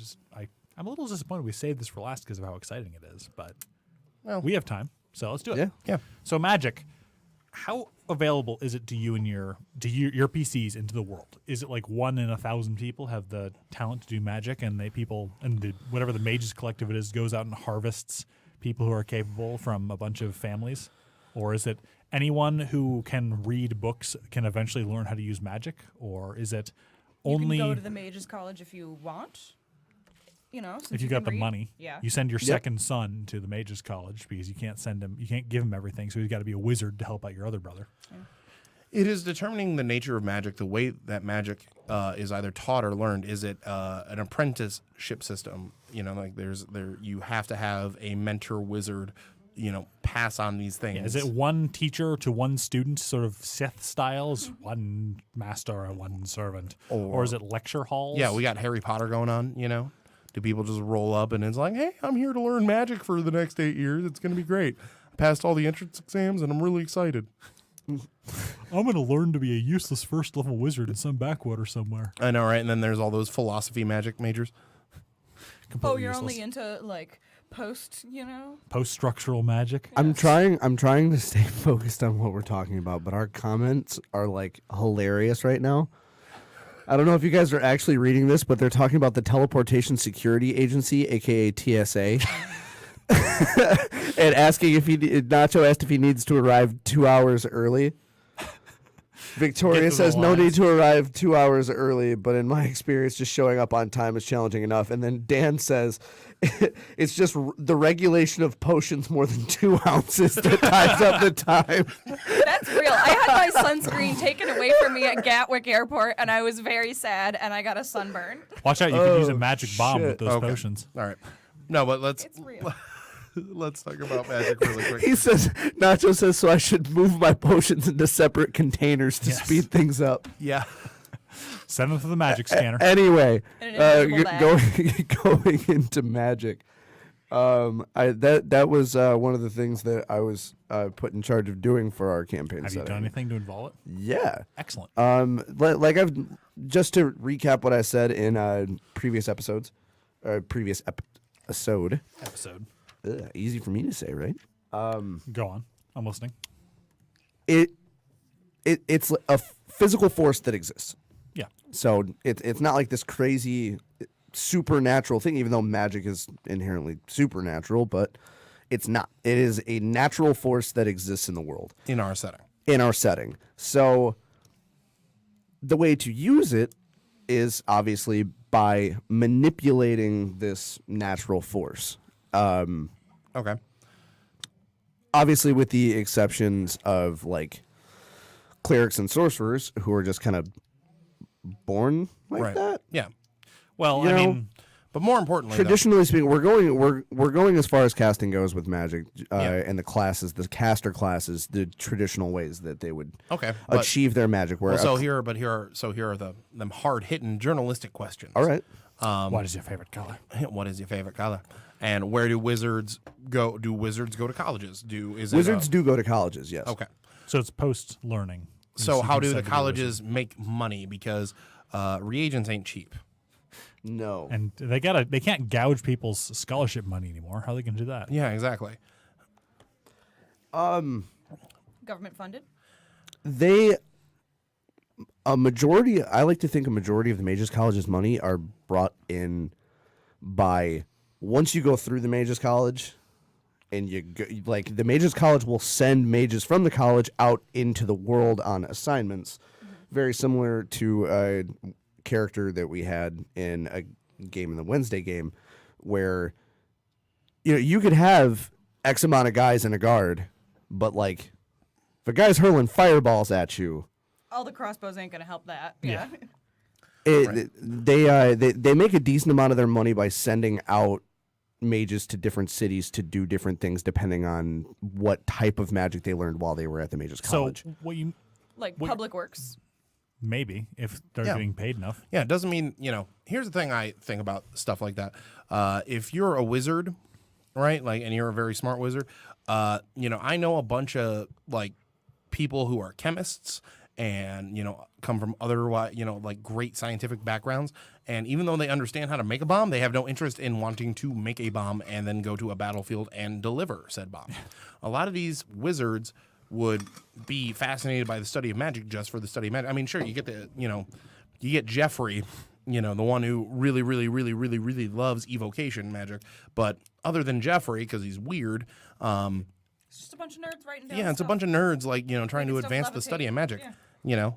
S3: I'm a little disappointed we saved this for last because of how exciting it is. But we have time, so let's do it.
S1: Yeah.
S3: So magic, how available is it to you and your PCs into the world? Is it like 1 in 1,000 people have the talent to do magic, and whatever the Mages Collective it is goes out and harvests people who are capable from a bunch of families? Or is it anyone who can read books can eventually learn how to use magic? Or is it only
S2: You can go to the Mages College if you want. Since
S3: if you got the
S2: can read.
S3: money?
S2: Yeah.
S3: You send your second son to the Mages College because you can't give him everything, so he's got to be a wizard to help out your other brother.
S1: It is determining the nature of magic, the way that magic is either taught or learned. Is it an apprenticeship system? You have to have a mentor wizard, pass on these things.
S3: Yeah, is it one teacher to one student, sort of Sith styles, one master and one servant? Or is it lecture halls?
S1: Yeah, we got Harry Potter going on, Do people just roll up and it's like, hey, I'm here to learn magic for the next 8 years. It's going to be great. I passed all the entrance exams and I'm really excited.
S3: I'm going to learn to be a useless first-level wizard in some backwater somewhere.
S1: I know, right? And then there's all those philosophy magic majors.
S3: Completely
S2: You're
S3: useless.
S2: only into like
S3: Post-structural magic.
S4: I'm trying to stay focused on what we're talking about, but our comments are like hilarious right now. I don't know if you guys are actually reading this, but they're talking about the Teleportation Security Agency, aka TSA. And asking Nacho asked if he needs to arrive 2 hours early. Victoria says no need to arrive 2 hours early, but in my experience, just showing up on time is challenging enough. And then Dan says it's just the regulation of potions more than 2 ounces that ties up the time.
S2: That's real. I had my sunscreen taken away from me at Gatwick Airport, and I was very sad, and I got a sunburn.
S3: Watch out, you could use a magic bomb with those
S1: Okay.
S3: potions.
S1: All right. No, but let's
S2: It's real.
S1: let's talk about magic really quick.
S4: He says, Nacho says, so I should move my potions into separate containers to
S3: Yes.
S4: speed things up.
S1: Yeah.
S3: Send them to the magic scanner.
S4: Anyway,
S2: And an invisible
S4: going into magic. That was one of the things that I was put in charge of doing for our campaign
S3: Have you
S4: setting.
S3: done anything to involve it?
S4: Yeah.
S3: Excellent.
S4: Like I've just to recap what I said in previous episodes, episode. Easy for me to say, right?
S3: Go on. I'm listening.
S4: It's a physical force that exists.
S3: Yeah.
S4: So it's not like this crazy supernatural thing, even though magic is inherently supernatural, but it's not. It is a natural force that exists in the world.
S1: In our setting.
S4: So the way to use it is obviously by manipulating this natural force.
S1: Okay.
S4: Obviously with the exceptions of like clerics and sorcerers who are just kind of born like
S1: Right.
S4: that.
S1: Yeah.
S3: Well,
S4: You
S3: I
S4: know,
S3: mean,
S1: But more importantly,
S4: traditionally speaking, we're going as far as casting goes with Magic, and the classes, the caster classes, the traditional ways that they would achieve their magic. Where
S1: here are them hard hitting journalistic questions.
S4: All right.
S3: What is your favorite color?
S1: What is your favorite color? And where do wizards go? Do wizards go to colleges?
S4: Wizards do go to colleges? Yes.
S1: Okay.
S3: So it's post learning.
S1: So how do the colleges make money? Because reagents ain't cheap.
S4: No.
S3: And they can't gouge people's scholarship money anymore. How are they gonna do that?
S1: Yeah, exactly.
S2: Government funded.
S4: I like to think a majority of the Mages College's money are brought in by once you go through the Mages College, and the Mages College will send mages from the college out into the world on assignments, very similar to a character that we had in a game in the Wednesday game, where you could have X amount of guys in a guard, but if a guy's hurling fireballs at you,
S2: All the crossbows ain't gonna help that. Yeah.
S4: They make a decent amount of their money by sending out mages to different cities to do different things depending on what type of magic they learned while they were at the Mages College.
S3: So
S2: Public Works.
S3: maybe if they're getting paid enough.
S1: Yeah, it doesn't mean, here's the thing I think about stuff like that. If you're a wizard, right, and you're a very smart wizard, I know a bunch of, people who are chemists and, come from other, great scientific backgrounds. And even though they understand how to make a bomb, they have no interest in wanting to make a bomb and then go to a battlefield and deliver said bomb. A lot of these wizards would be fascinated by the study of magic just for the study of magic. I mean, sure, you get Jeffrey, the one who really, really, really, really, really loves evocation magic. But other than Jeffrey, because he's weird,
S2: it's just a bunch of nerds writing down.
S1: Yeah, it's a bunch of nerds trying to advance the study of magic.
S2: Yeah.
S3: You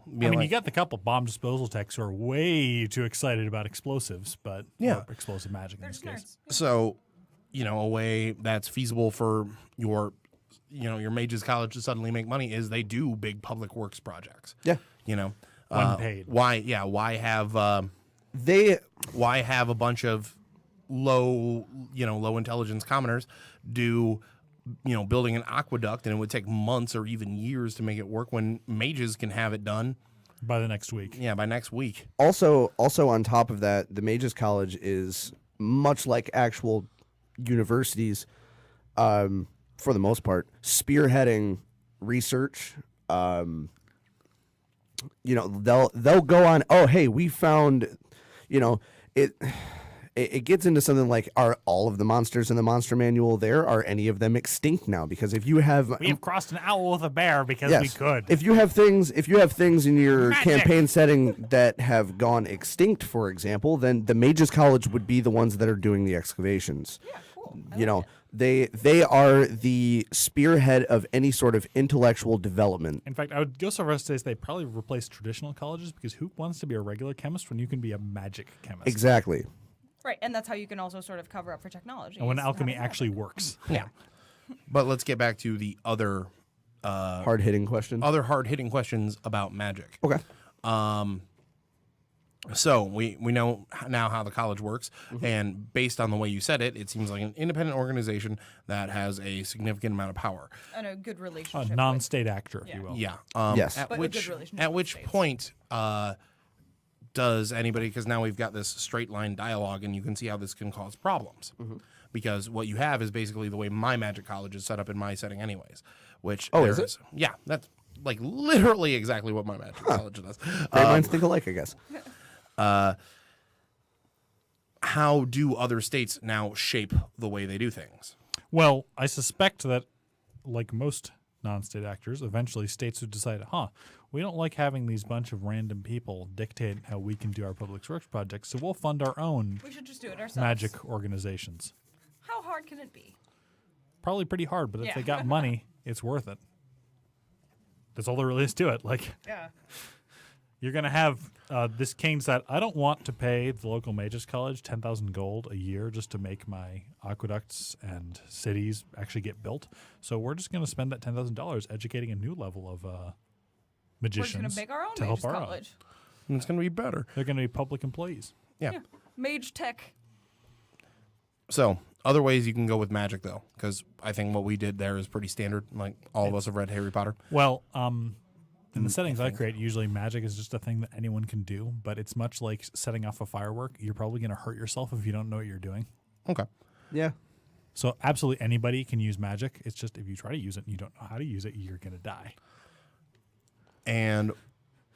S3: got the couple bomb disposal techs who are way too excited about explosives, or explosive magic in this case.
S1: So, a way that's feasible for your Mages College to suddenly make money is they do big public works projects.
S4: Yeah.
S3: When paid.
S1: Why have a bunch of low intelligence commoners do building an aqueduct, and it would take months or even years to make it work when mages can have it done
S3: by the next week.
S1: Yeah, by next week.
S4: Also on top of that, the Mages College is much like actual universities, for the most part, spearheading research. They'll go on, oh, hey, we found, it gets into something like, are all of the monsters in the monster manual there? Are any of them extinct now? Because if you have...
S3: We have crossed an owl with a bear because we could.
S4: If you have things in your campaign setting that have gone extinct, for example, then the Mages College would be the ones that are doing the excavations.
S2: Yeah, cool.
S4: They are the spearhead of any sort of intellectual development.
S3: In fact, I would go so far as to say they probably replace traditional colleges, because who wants to be a regular chemist when you can be a magic chemist?
S4: Exactly.
S2: Right, and that's how you can also sort of cover up for technology.
S3: And when alchemy actually works.
S1: Yeah. But let's get back to the other
S4: hard-hitting questions.
S1: Other hard-hitting questions about magic.
S4: Okay.
S1: So we know now how the college works, and based on the way you said it, it seems like an independent organization that has a significant amount of power.
S2: And a good relationship.
S3: A non-state actor, if you will.
S1: Yeah.
S4: Yes.
S1: At
S2: But a good relationship
S1: at
S2: with
S1: which
S2: states.
S1: point does anybody, because now we've got this straight line dialogue, and you can see how this can cause problems. Because what you have is basically the way my magic college is set up in my setting anyways. Which
S4: is it?
S1: Yeah, that's literally exactly what my magic college does.
S4: Great minds think alike, I guess.
S1: How do other states now shape the way they do things?
S3: Well, I suspect that, like most non-state actors, eventually states would decide, we don't like having these bunch of random people dictate how we can do our public works projects, so we'll fund our own
S2: We should just do it ourselves.
S3: magic organizations.
S2: How hard can it be?
S3: Probably pretty hard, but if
S2: Yeah.
S3: they got money, it's worth it. That's all there really is to it.
S2: Yeah.
S3: You're going to have this king that I don't want to pay the local mages college 10,000 gold a year just to make my aqueducts and cities actually get built. So we're just going to spend that $10,000 educating a new level of
S2: We're just
S3: magicians
S2: going to make our own
S3: to help
S2: Mages
S3: our own.
S2: College.
S1: And it's going to be better.
S3: They're going to be public employees.
S1: Yeah.
S2: Mage Tech.
S1: So, other ways you can go with magic, though, because I think what we did there is pretty standard. Like, all of us have read Harry Potter.
S3: Well, in the settings I create, usually magic is just a thing that anyone can do, but it's much like setting off a firework. You're probably going to hurt yourself if you don't know what you're doing.
S1: Okay.
S4: Yeah.
S3: So absolutely anybody can use magic. It's just if you try to use it and you don't know how to use it, you're going to die.
S1: And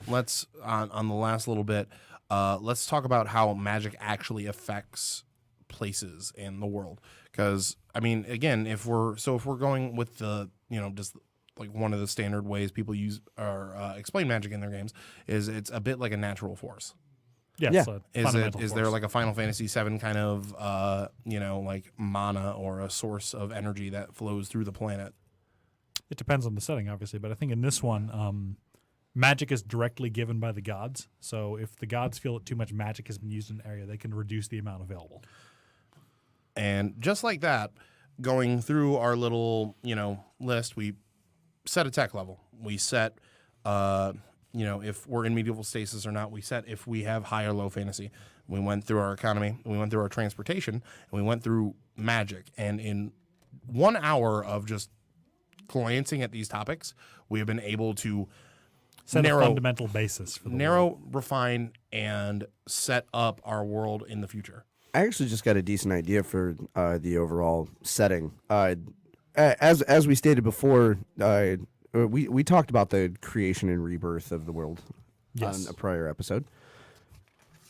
S1: let's, on the last little bit, let's talk about how magic actually affects places in the world. Because, I mean, again, if we're going with the, just like one of the standard ways people use or explain magic in their games is it's a bit like a natural force.
S3: Yes,
S1: Yeah. Is there like a Final Fantasy VII kind of like mana or a source of energy that flows through the planet?
S3: It depends on the setting, obviously, but I think in this one, magic is directly given by the gods. So if the gods feel that too much magic has been used in an area, they can reduce the amount available.
S1: And just like that, going through our little list, we set a tech level. We set, if we're in medieval stasis or not. We set if we have high or low fantasy. We went through our economy. We went through our transportation. And we went through magic. And in 1 hour of just glancing at these topics, we have been able to
S3: Set a fundamental basis for the world.
S4: refine,
S1: and set up our world in the future.
S4: I actually just got a decent idea for the overall setting. As we stated before, we talked about the creation and rebirth of the world on a prior episode.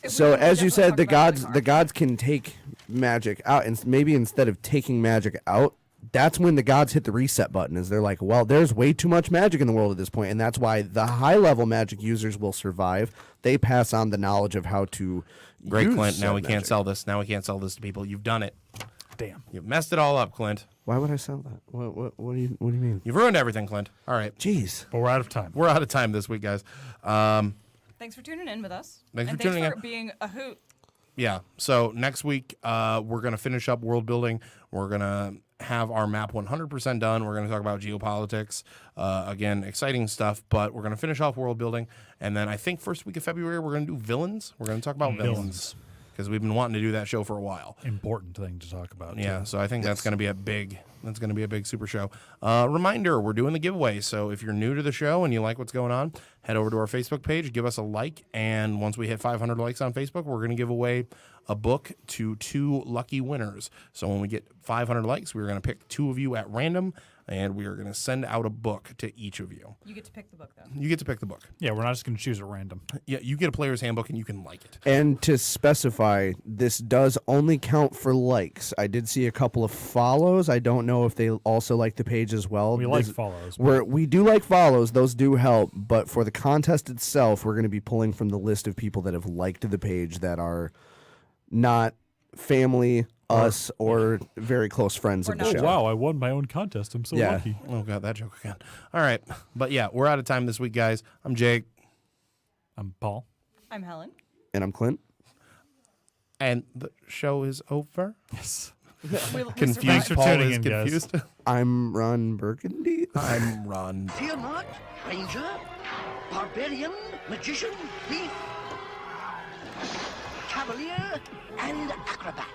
S4: So as you said, the gods can take magic out, and maybe instead of taking magic out, that's when the gods hit the reset button. Is they're like, well, there's way too much magic in the world at this point, and that's why the high level magic users will survive. They pass on the knowledge of how to.
S1: Great,
S4: use
S1: Clint. Now we
S4: said
S1: can't
S4: magic.
S1: sell this. Now we can't sell this to people. You've done it.
S3: Damn.
S1: You've messed it all up, Clint.
S4: Why would I sell that? What do you mean?
S1: You've ruined everything, Clint. All right.
S4: Jeez.
S3: But we're out of time.
S1: We're out of time this week, guys.
S2: Thanks for tuning in with us.
S1: Thanks
S2: and
S1: for tuning
S2: thanks
S1: in.
S2: for being a hoot.
S1: Yeah. So next week, we're going to finish up world building. We're going to have our map 100% done. We're going to talk about geopolitics. Again, exciting stuff, but we're going to finish off world building. And then I think first week of February, we're going to do villains. We're going to talk about villains because we've been wanting to do that show for a while.
S3: Important thing to talk about.
S1: Yeah,
S3: too.
S1: so I think that's going to be a big super show. Reminder, we're doing the giveaway. So if you're new to the show and you like what's going on, head over to our Facebook page, give us a like, and once we hit 500 likes on Facebook, we're going to give away a book to 2 lucky winners. So when we get 500 likes, we're going to pick 2 of you at random, and we are going to send out a book to each of you.
S2: You get to pick the book, though.
S1: You get to pick the book.
S3: Yeah, we're not just going to choose at random.
S1: Yeah, you get a player's handbook, and you can like it.
S4: And to specify, this does only count for likes. I did see a couple of follows. I don't know if they also like the page as well.
S3: We like follows.
S4: We do like follows. Those do help. But for the contest itself, we're going to be pulling from the list of people that have liked the page that are not family, us, or very close friends of the
S2: not
S4: show.
S3: Oh, wow, I won my own contest. I'm so
S4: Yeah.
S3: lucky.
S1: Oh, God, that joke again. All right. But, yeah, we're out of time this week, guys. I'm Jake.
S3: I'm Paul.
S2: I'm Helen.
S4: And I'm Clint.
S1: And the show is over.
S3: Yes.
S2: We
S1: Confused.
S3: Thanks for
S1: Paul
S3: tuning
S1: is
S3: in, guys.
S1: confused.
S4: I'm Ron Burgundy.
S1: I'm Ron.
S5: Fear not, ranger, barbarian, magician, thief, cavalier, and acrobat.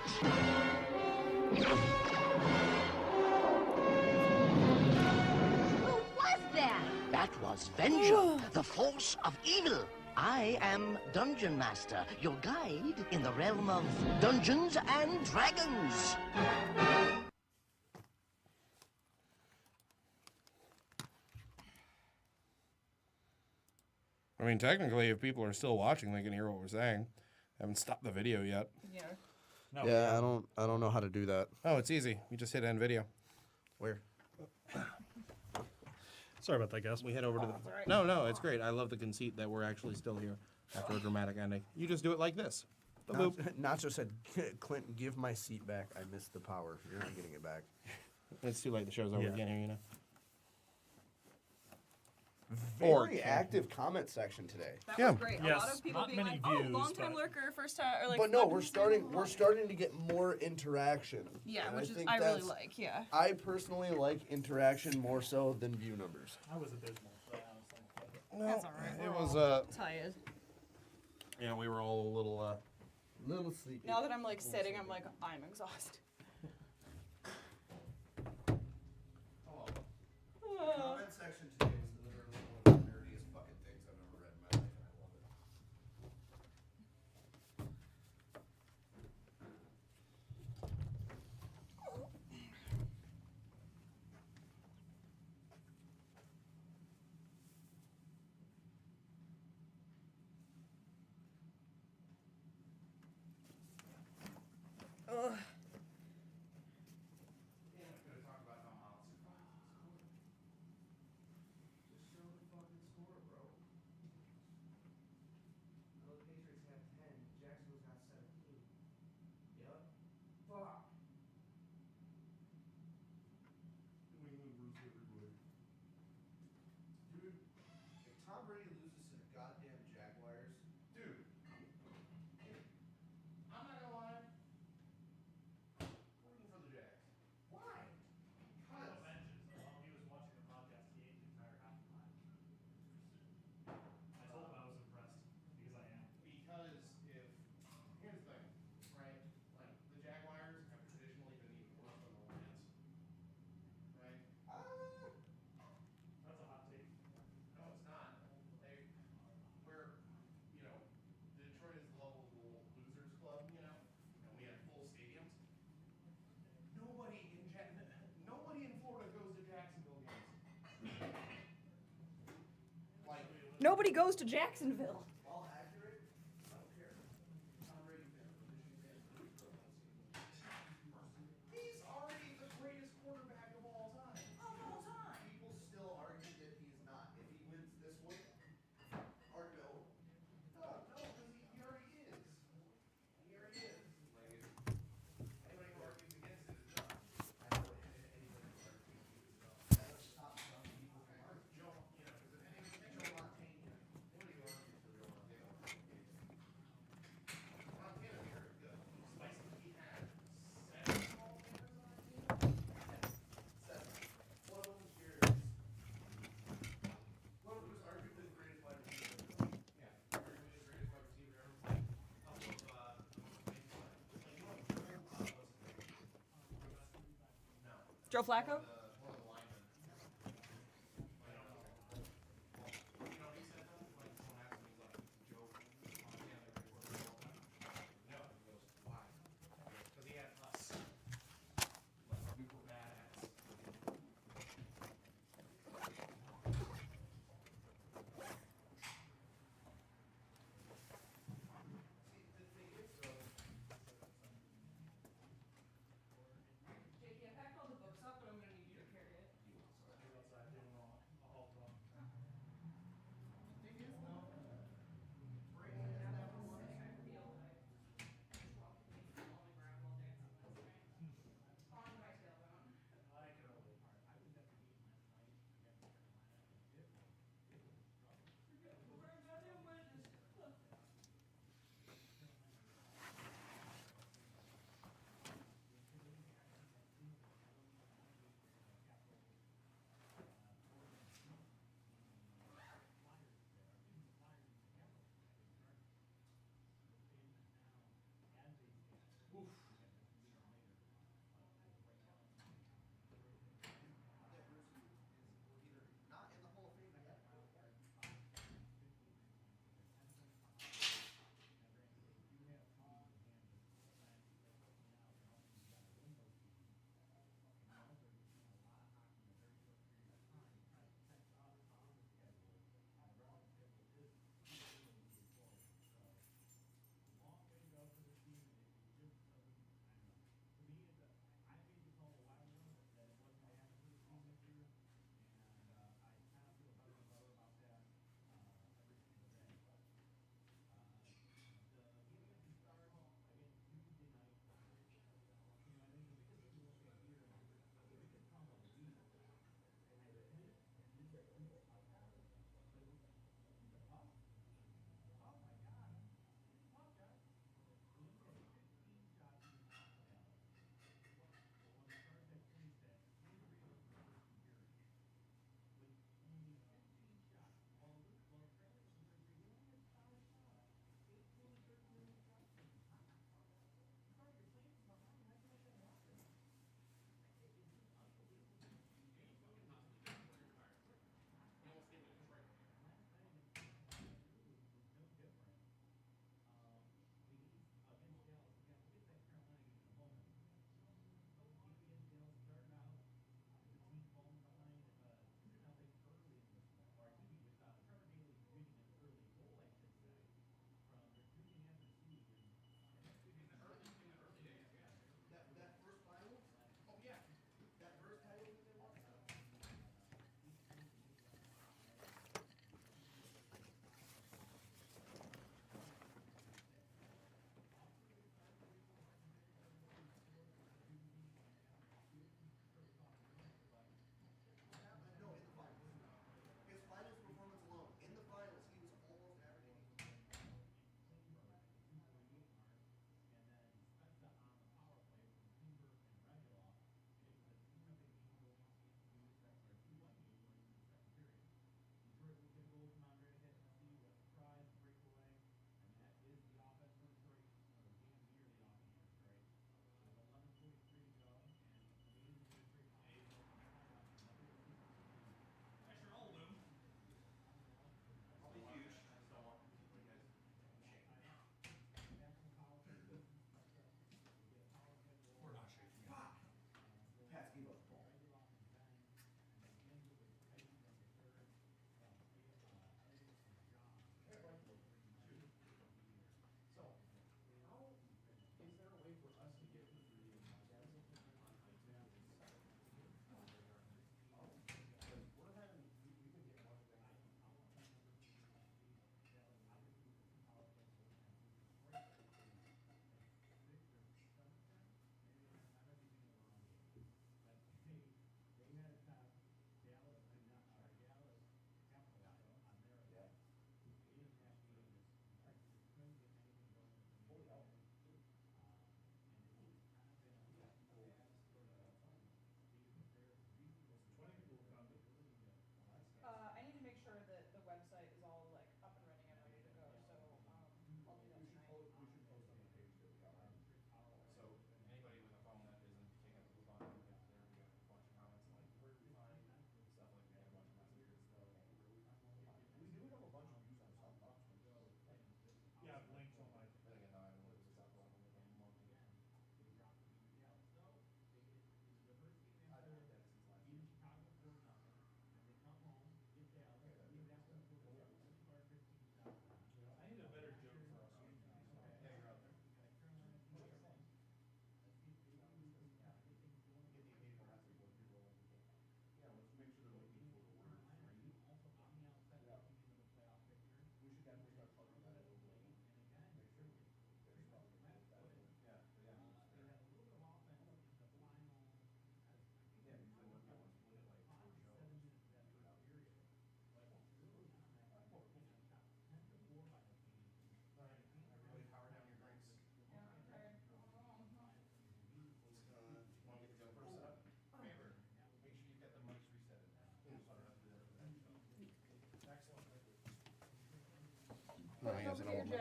S6: Who was that?
S5: That was Venger, the force of evil. I am Dungeon Master, your guide in the realm of Dungeons and Dragons.
S1: I mean, technically, if people are still watching, they can hear what we're saying. I haven't stopped the video yet.
S2: Yeah.
S3: No,
S4: Yeah, I don't know how to do that.
S1: Oh, it's easy. You just hit end video.
S4: Where?
S3: Sorry about that, guys.
S1: We head over to the.
S2: right.
S1: No, it's great. I love the conceit that we're actually still here after a dramatic ending. You just do it like this. Boop.
S4: Nacho said, Clinton, give my seat back. I missed the power. You're not getting it back.
S1: It's too late. The show's over.
S3: Yeah.
S1: You can't hear you now.
S4: Very active comment section today.
S2: That
S1: Yeah.
S2: was great. A
S3: Yes,
S2: lot of people
S3: not
S2: being
S3: many
S2: like,
S3: views,
S2: oh, long-time
S3: but-
S2: lurker, first time, or like.
S4: But no,
S2: fucking
S4: we're
S2: streaming
S4: starting.
S2: a
S4: We're
S2: lot.
S4: starting to get more interaction.
S2: Yeah,
S4: And
S2: which is
S4: think
S2: I really
S4: that's-
S2: like. Yeah.
S4: I personally like interaction more so than view numbers.
S3: I was abysmal. So
S2: That's all right.
S1: It
S2: We're
S1: was
S2: all tired.
S1: we were all a little
S4: Little sleepy.
S2: Now that I'm like sitting, I'm like I'm exhausted.
S4: comment section today was literally one of the nerdiest fucking things I've ever read in my life, and I love it.
S2: Ugh.
S4: Just show the fucking score, bro. Well, the Patriots have 10. Jacksonville's got 17. Yep. Fuck. New England lose everybody. Dude, if Tom Brady loses to the goddamn Jaguars, dude.
S1: I'm not gonna lie. Rooting for the Jags.
S4: Why?
S3: No mentions. While he was watching the podcast, he ate the entire half pie. I told him I was impressed because I am.
S1: Because if here's the thing, right? Like the Jaguars have traditionally been even worse than the Lions, right?
S3: That's a hot take.
S1: No, it's not. They, we're, Detroit is the lovable losers club, and we have full stadiums. Nobody in Florida goes to Jacksonville games. Like,
S2: Nobody goes to Jacksonville.
S4: All accurate? I don't care. Tom Brady fan, Michigan fan,
S1: he's already the greatest quarterback of all time.
S4: people still argue that he's not. If he wins this one, or no.
S1: No, because he already is. He already is. Like, anybody who argues against it is dumb.
S4: I know anybody who argues is dumb. That stops some people from arguing.
S1: Joe, because if anything,
S4: Joe Montana. Nobody who argues for Joe Montana.
S1: Montana's very good. He had 7 Hall of Famers on our team.
S4: 7. One of them is Jared.
S1: One of them is arguably the greatest wide receiver. Yeah, arguably the greatest wide receiver ever played. What's his name? No.
S2: Joe Flacco?
S1: One of the linemen. He said that when someone asked him, he's like, Joe Montana, the greatest quarterback of all time. No. He goes, why? Because he had us. Like, we were badass.
S2: JK, I packed all the books up, but I'm going to need you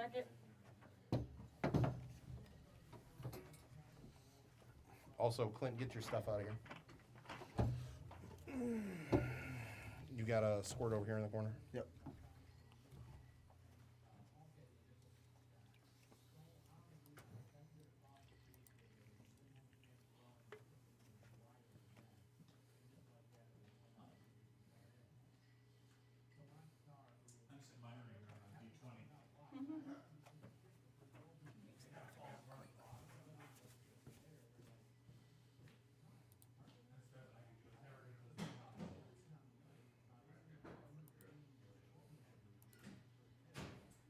S2: Back it.
S1: Also, Clint, get your stuff out of here. You got a squirt over here in the corner?
S4: Yep.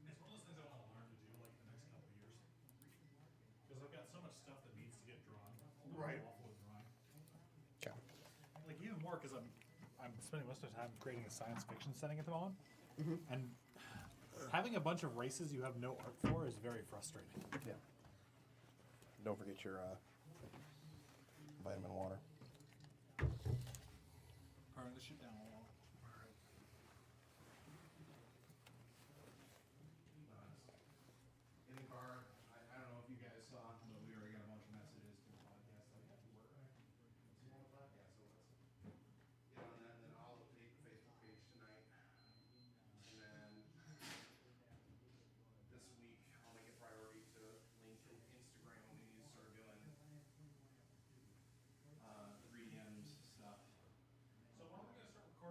S3: It's one of those things I want to learn to do like in the next couple of years. Because I've got so much stuff that needs to get drawn.
S1: Right.
S3: Awful at drawing.
S1: Okay.
S3: Like even more because I'm spending most of the time creating a science fiction setting at the moment. And having a bunch of races you have no art for is very frustrating.
S1: Yeah. Don't forget your vitamin water.
S3: Turn this shit down a little.
S1: In the car, I don't know if you guys saw, but we already got a bunch of messages to the podcast. Like, yeah, we work. It's on the podcast, so let's get on that. And then I'll update the Facebook page tonight. And then this week, I'll make a priority to link Instagram when we need to start doing 3Ms stuff.
S3: So when are we going to start recording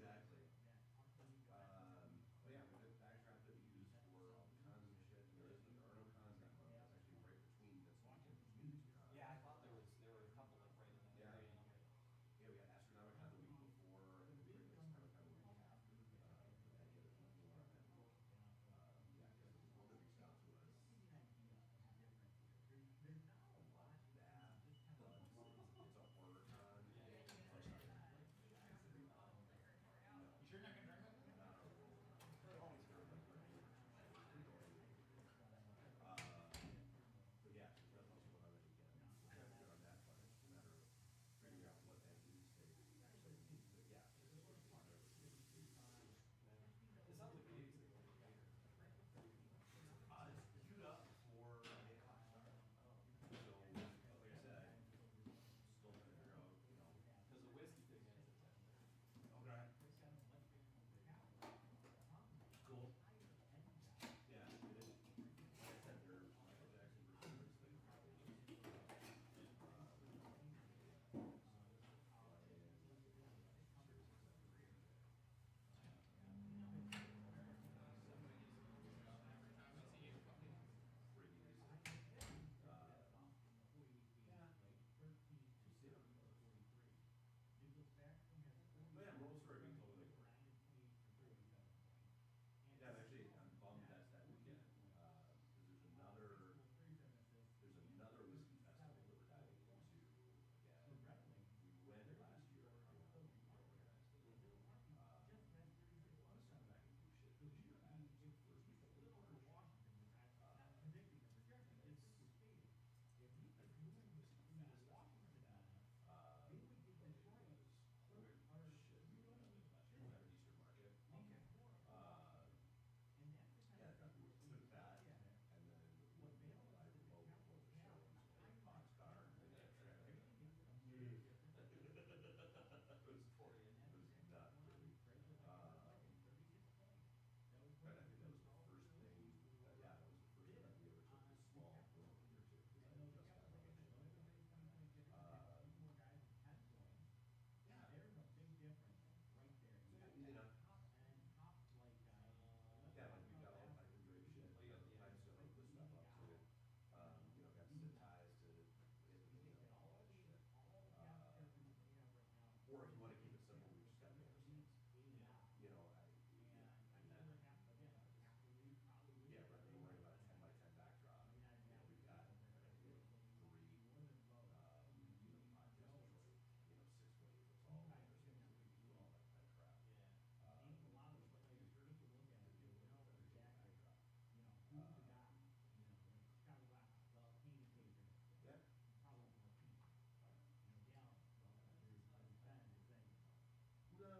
S7: exactly. But yeah, we have backdrop that we use for all the cons and shit. And there are no cons that month. It's actually right between this weekend between the two cons.
S8: Yeah, I thought there were a couple like right in that
S7: Yeah.
S8: area. And I'm like,
S7: Yeah, we got Astronomicon the week before, and then Great Lakes Comic-Con the week after. Any other people on that week. Yeah, because there was one that reached out to us. A lot that, but it's a horror con.
S8: yeah.
S7: No. You sure not gonna drink it? No. It's very like but yeah, there's nothing else going on that weekend. We're trying to get on that, but it's just a matter of figuring out what that news state actually means. But yeah, it's just
S8: It sounds like maybe it's
S7: it's queued up for 8 o'clock start. So, like I said, still trying to figure out,
S8: because the whiskey thing ends at 10.
S7: Okay. Cool. Yeah, it is. Like I said, they're Michael Jackson versus Prince thing. But yeah, Moral Story Week totally worked. Yeah, I'm bummed that's that weekend. Because there's another whiskey festival that we're diving into again. We went last year. Organized it. They want us to come back and do shit this year. It's the first week of March. Easter Market. Yeah, took that, and then I remote a bunch of shows, Boxcar, and that traffic. It was nuts, really. But I think that was the first thing. Yeah, that was the first time we ever took this small brewery here too, because I had just got on the show. Yeah, easy enough. Yeah, like we got all the pipe and drape shit. We got the pipes to hook this stuff up to. Got zip ties to hit the all that shit. Or if you want to keep it simple, we just got banner stands. Yeah, rather than worrying about a 10 by 10 backdrop, we've got three, podcast Detroit, 6 foot, 8 foot tall banner stands that we can do all that kind of crap. Yeah.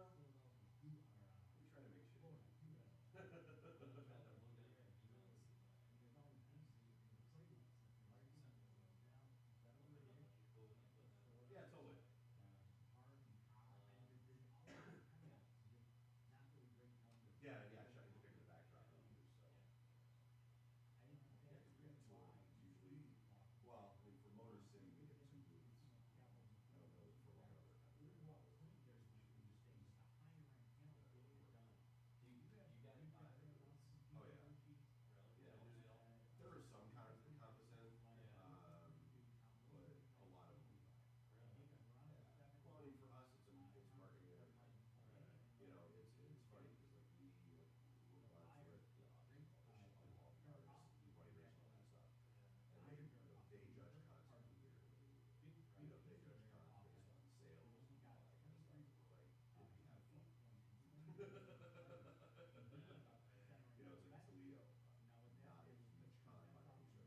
S7: No. We try to make shit. Yeah, totally. Yeah, I shot you to pick the backdrop that we use, so. Yeah, because we have two of them. It's usually, for Motor City, we get 2 booths. I don't know for a lot of other countries.
S8: Do you guys buy the booths?
S7: Oh, yeah.
S8: Really?
S7: Yeah, there are some cons that compass in, but a lot of them we buy.
S8: Really?
S7: Yeah. Well, for us, it's marketing and everything. It's funny because we're glad for it. All the artists, writers, and all that stuff. And they judge cons for the year. They judge cons based on sales and all that kind of stuff. And we're like, did we have fun? It's like Toledo, not a huge con by any stretch of the imagination.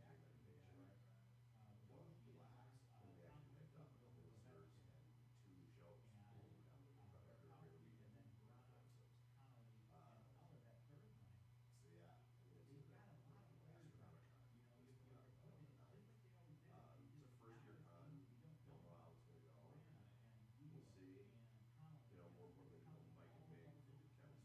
S7: But relax, when we actually picked up a couple listeners and 2 shows when we were down there. Every weekend, episodes. So yeah, it's Astronomicon. It's a first year con. Don't know how it's gonna go. We'll see. More importantly, Mike and Big for the Kevin Smith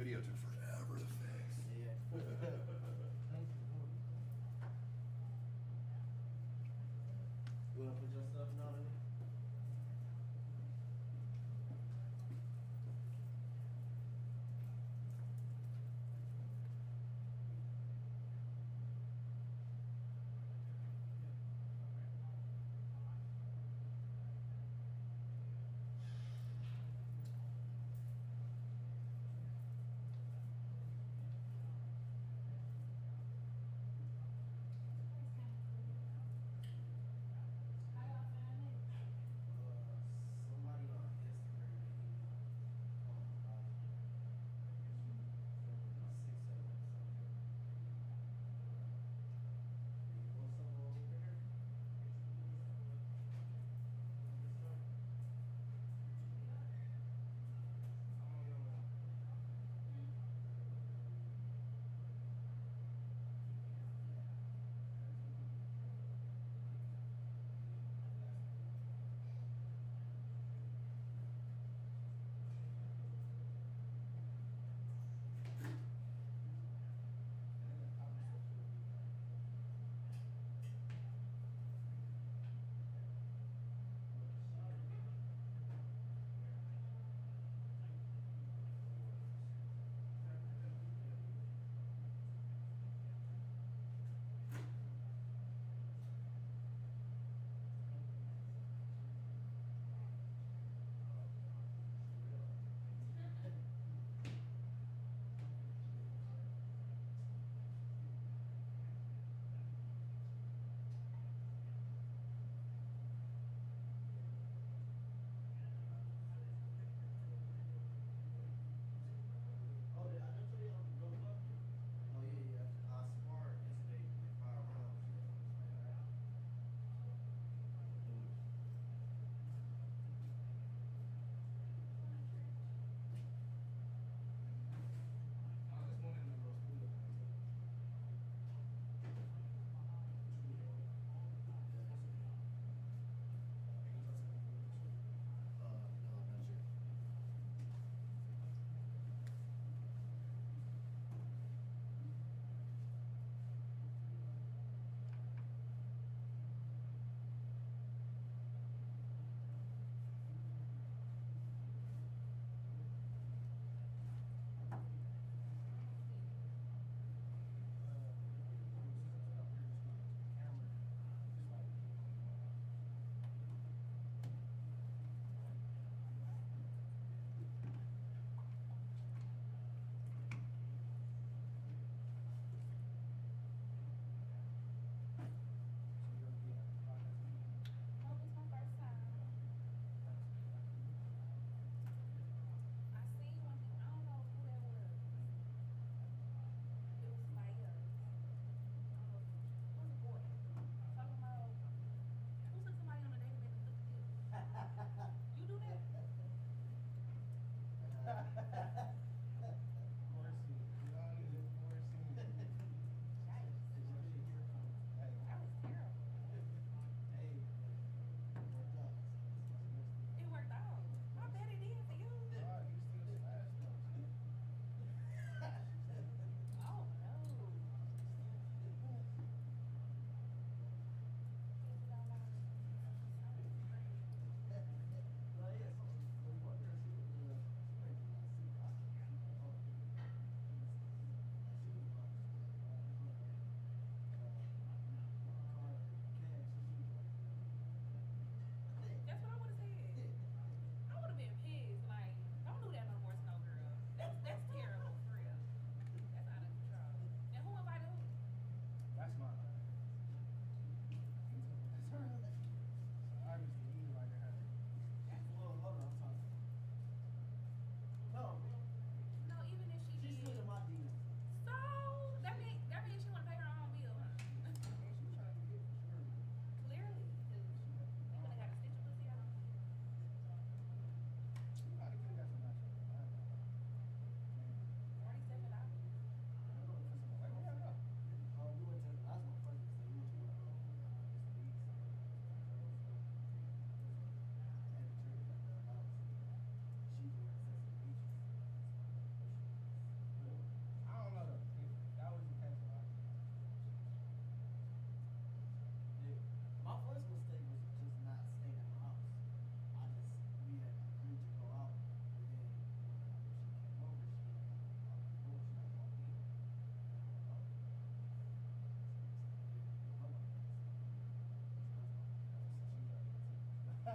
S1: video took forever to fix.
S4: You want to put your stuff on it?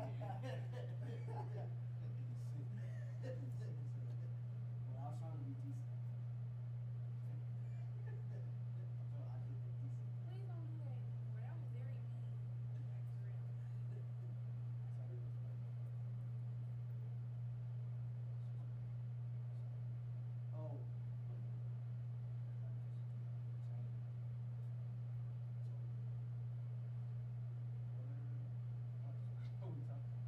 S9: I was trying to be decent. So I did the decent.
S6: Please don't do that anymore. That was very mean. Like, for real.
S9: Oh. What are we talking?
S6: To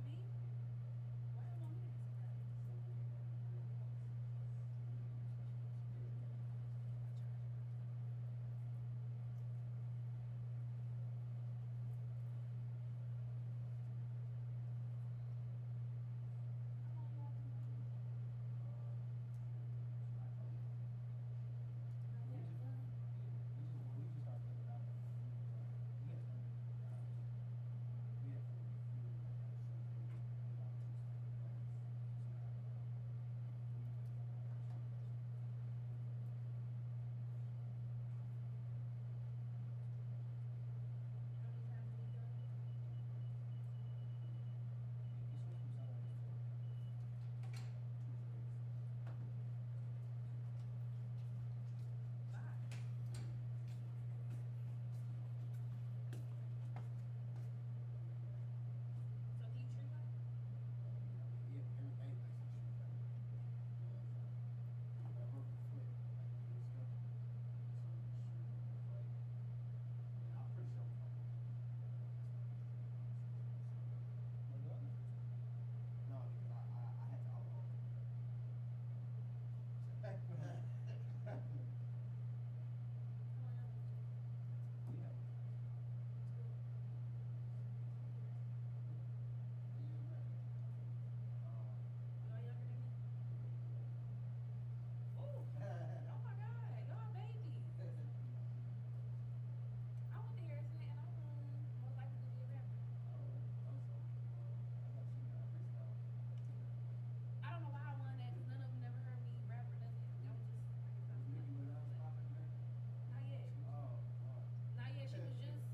S6: me? Why you want me to be surprised? How long y'all been on here? You having fun? How many times a week y'all do it? Bye. So do you tree climb?
S9: No, because I had to outlaw
S6: How long y'all been doing it? Y'all younger than me? Oh, oh my God, y'all babies. I went to Harrison and I won most likely to be a rapper. I don't know why I won that because none of them never heard me rap or nothing. That was just, I guess I was funny. But not yet. Not yet. She was just,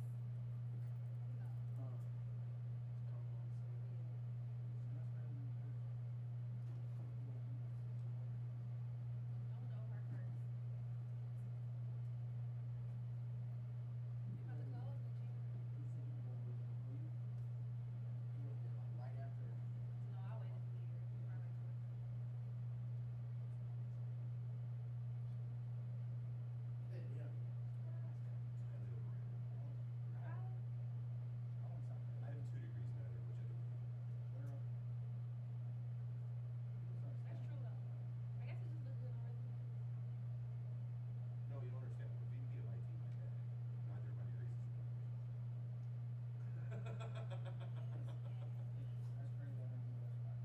S6: you know. I went to Oak first. You about to close, did you?
S9: Right after.
S6: No, I waited 2 years before I went to work.
S9: Yeah.
S7: Highly overrated.
S6: Wow.
S7: I have 2 degrees neither, which I don't think.
S6: That's true though. I guess it just looks good on resume.
S7: No, you don't understand. We're VP of IT, my dad. Neither of my degrees is enough.
S9: That's crazy. I didn't know that's right.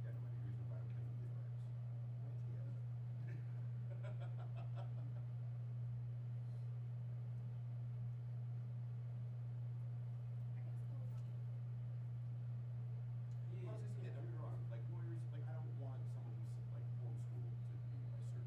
S7: Yeah, no, my degrees are biochemically arts.
S6: I guess school's on you.
S7: Well, it's just, yeah, don't get me wrong. Like lawyers, like I don't want someone who's like homeschooled to be my surgeon.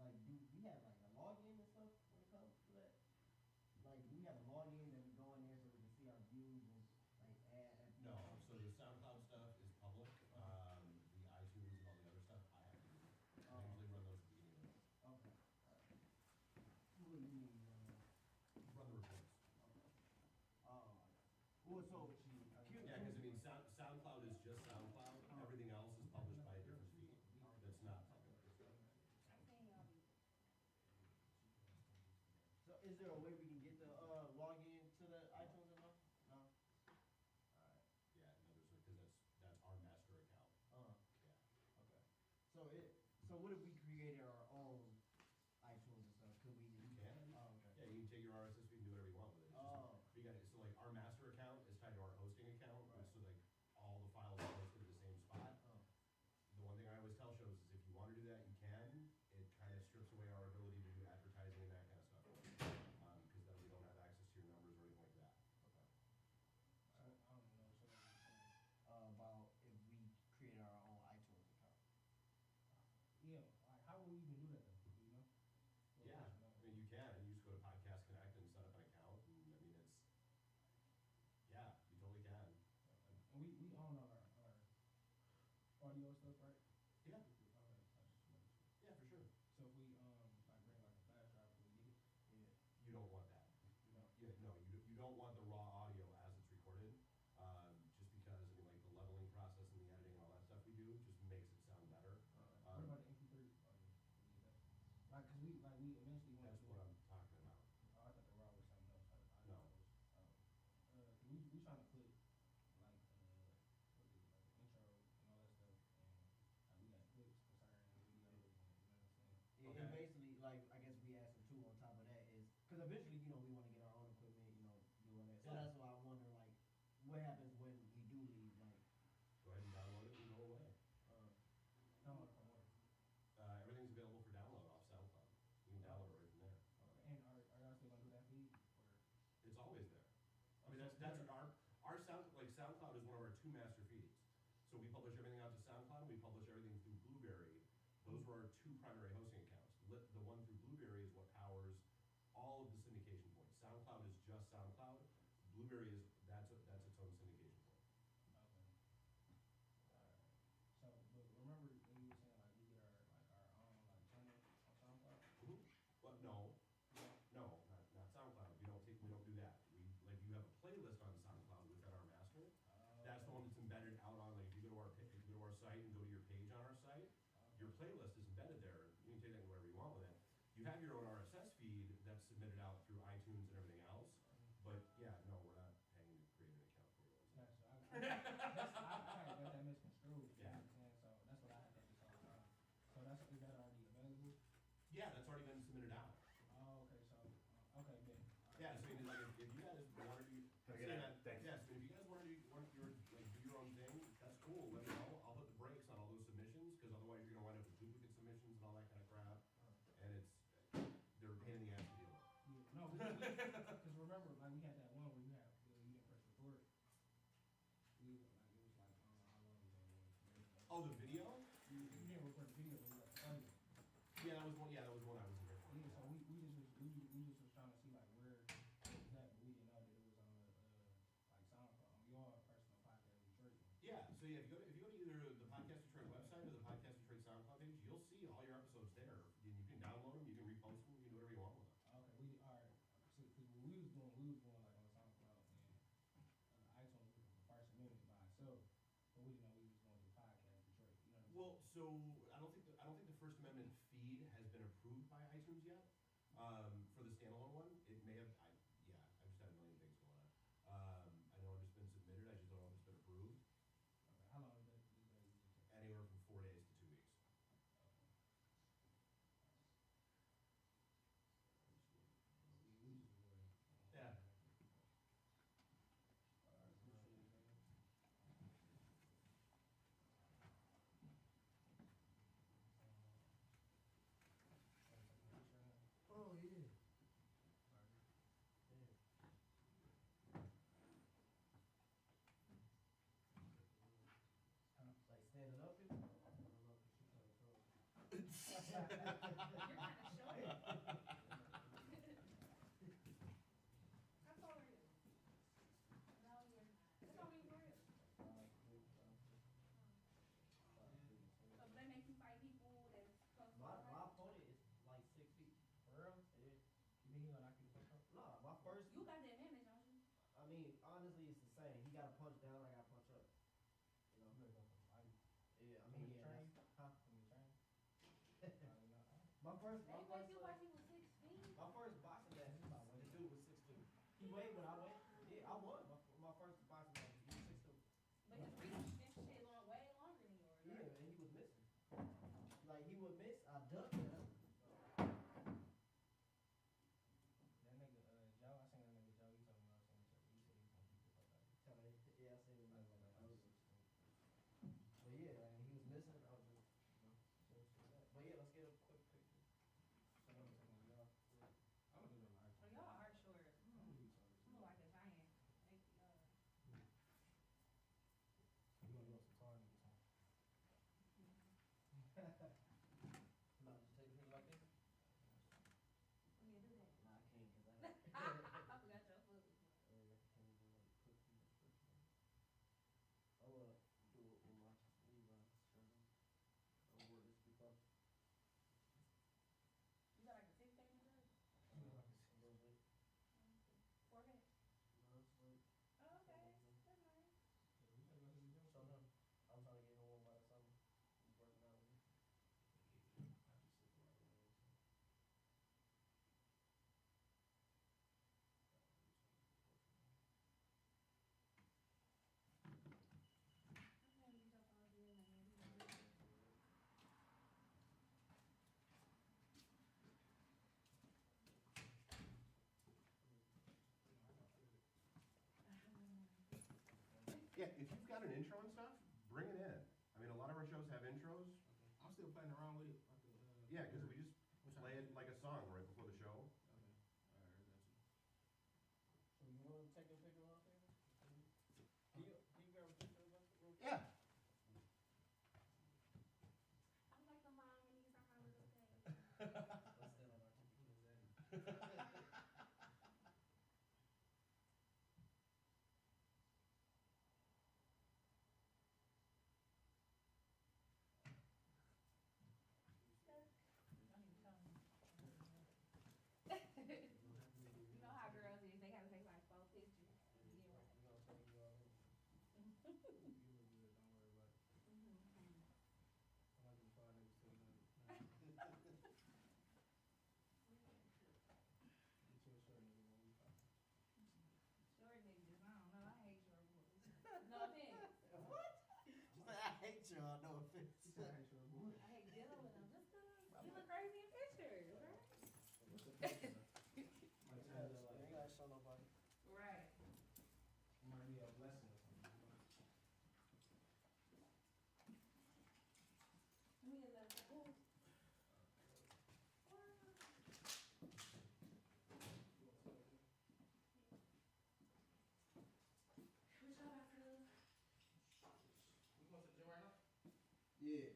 S9: like, do we have like a login and stuff when it comes to that? Like, do we have a login that we go in there so we can see our views and like add?
S7: No, so the SoundCloud stuff is public. The iTunes and all the other stuff, I have to do. I usually run those at the beginning of the month.
S9: Okay. What do you mean?
S7: Run the reports.
S9: Okay. Well, so
S7: Yeah, because I mean, SoundCloud is just SoundCloud. Everything else is published by a different feed. That's not public.
S9: So is there a way we can get the login to the iTunes or no? No. Alright.
S7: Yeah, no, because that's our master account. Yeah.
S9: Okay. So what if we created our own iTunes and stuff? Could we?
S7: You can.
S9: Oh, okay.
S7: Yeah, you can take your RSS feed and do whatever you want with it. It's
S9: Oh.
S7: But you got so like our master account is tied to our hosting account, so like all the files are hosted at the same spot.
S9: Oh.
S7: The one thing I always tell shows is if you want to do that, you can. It kind of strips away our ability to do advertising and that kind of stuff. Because then we don't have access to your numbers or anything like that.
S9: Okay. I don't know. So about if we create our own iTunes account.
S10: Yeah, like how would we even do that though? You know?
S7: Yeah, I mean, you can. You just go to Podcast Connect and set up an account, and I mean, it's, yeah, you totally can.
S10: And we own our audio stuff, right?
S7: Yeah,
S10: Okay, I just wanted to-
S7: yeah, for sure.
S10: So if we like bring like a flash drive, we need it.
S9: Yeah.
S7: You don't want that.
S10: You know?
S7: Yeah, no, you don't want the raw audio as it's recorded, just because, I mean, like, the leveling process and the editing and all that stuff we do just makes it sound better.
S10: What about the MP3 audio? We need that. Like, cause we eventually want
S7: That's
S10: to.
S7: what I'm talking about.
S10: Oh, I thought the raw was something else.
S7: No.
S10: We trying to put like what is it, like intro and all that stuff, and we got clips concerning videos, and you know what I'm saying.
S9: Yeah,
S7: Okay.
S9: and basically, like, I guess we asked them too on top of that is, because eventually, you know, we want to get our own equipment, you know, do all that. So
S7: Yeah.
S9: that's why I wonder, like, what happens when we do leave, like,
S7: Go ahead and download it and go away.
S10: Download from where?
S7: Everything's available for download off SoundCloud. You can download it right from there.
S10: Okay. And are y'all still gonna do that feed or?
S7: It's always there. I mean, that's our SoundCloud is one of our two master feeds. So we publish everything out to SoundCloud, we publish everything through Blueberry. Those are our two primary hosting accounts. The one through Blueberry is what powers all of the syndication points. SoundCloud is just SoundCloud. Blueberry that's its own syndication point.
S10: Okay. Alright. So, but remember when you were saying like we get our own like channel on SoundCloud?
S7: But no, not SoundCloud. We don't do that. You have a playlist on SoundCloud within our master. That's the one that's embedded out on, like, if you go to our site and go to your page on our site, your playlist is embedded there. You can take that wherever you want with it. You have your own RSS feed that's submitted out through iTunes and everything else. But yeah, no, we're not paying to create an account for you.
S10: Gotcha. I got that misconstrued.
S7: Yeah.
S10: You know what I'm saying? So that's what I had to do all the time. So is that already available?
S7: Yeah, that's already been submitted out.
S10: Oh, okay. So, okay, good.
S7: Yeah, so I mean, like, if you guys want to do,
S11: Thanks.
S7: yeah, so if you guys want to do your own thing, that's cool. Let me know. I'll put the brakes on all those submissions, because otherwise you're gonna wind up with duplicate submissions and all that kind of crap. And they're a pain in the ass to deal with.
S10: Yeah, no, because remember, like we had that one where you didn't press record. It was like, I don't know how long ago it was.
S7: Oh, the video?
S10: You didn't record the video, but you like audio.
S7: Yeah, that was one I was in here for.
S10: Yeah, so we just was trying to see like where it was at, but we didn't know that it was on like SoundCloud, on your personal podcast Detroit.
S7: Yeah, so yeah, if you go to either the Podcast Detroit website or the Podcast Detroit SoundCloud page, you'll see all your episodes there. You can download them, you can repost them, you can do whatever you want with them.
S10: Okay, alright. So, cause what we was doing like on SoundCloud and iTunes with the First Amendment by itself, but we didn't know we was going to Podcast Detroit. You know what I'm saying?
S7: Well, so I don't think the First Amendment feed has been approved by iTunes yet. For the standalone one, it may have. I just had a million things going on. I know it's been submitted. I just don't know if it's been approved.
S10: Okay, how long does that usually take?
S7: Anywhere from 4 days to 2 weeks. Yeah.
S9: oh yeah. Like standing up, I don't know if she's trying to throw.
S2: You're kind of
S9: mean, honestly, it's the same. He got to punch down, I got to punch up. You know? Yeah, I mean, yeah. Huh? My first
S6: They went you watch he was 16.
S9: my first boxing match, the dude was 6'2". He weighed when I weighed. Yeah, I won. My first boxing match, he was 6'2".
S6: But his reach and shit way longer than yours.
S9: Yeah,
S6: Right?
S9: and he was missing. Like, he would miss, I ducked it.
S10: That nigga, Joe, I seen that nigga Joe. He told me I was saying he said he was gonna beat the fuck out of you.
S9: Yeah, I seen him.
S10: I was like, I was
S9: But yeah, and he was missing. I was just, but yeah, let's get a quick picture.
S10: So I'm gonna take my y'all. I'm gonna do it on my
S6: Oh,
S10: iPhone.
S6: y'all are short.
S10: I'm gonna use all this.
S6: I'm like a giant. Like,
S10: You wanna go some time niggas, huh?
S9: No, just take a picture like this.
S6: when you do that.
S9: Nah, I can't because I.
S6: I forgot your foot.
S9: Can't even like put too much pressure on. I wanna do it with my Levi's shirt on. I wore this before.
S6: You got like a 6 pack in there?
S9: A little bit.
S6: Forehead?
S9: No, it's like.
S6: Oh, okay. That's nice.
S9: Show him. I'm trying to get him one by the summer. He's working out with me.
S6: I'm gonna use up all day, man.
S7: Yeah, if you've got an intro and stuff, bring it in. I mean, a lot of our shows have intros.
S10: I'm still playing around with it.
S7: Yeah, because we just play it like a song right before the show.
S10: Okay. Alright, I got you.
S9: So you want to take a picture of our favorite? Can you grab a picture of us real quick?
S7: Yeah.
S6: I'm like the mom when he's on my little page.
S9: Let's stand on our picture.
S6: You know how girls is, they gotta take like 4 pictures. Yeah, right.
S9: We're gonna take you all in.
S10: You look good, don't worry about it. I'm not gonna find niggas too much. Get you a short nigga when we pop.
S6: Short niggas, I don't know, I hate short boys. No offense.
S9: What? She's like, I hate y'all, no offense.
S10: She said I ain't short boy.
S6: I hate dealing with them just cause you look crazy in pictures, right?
S10: What's the picture? Might
S9: You
S10: change your
S9: ain't
S10: life.
S9: gotta show nobody.
S6: Right.
S10: It might be a blessing or something. You know?
S6: Let me get that. Ooh. What y'all about to do?
S10: We going to the gym right now?
S9: Yeah.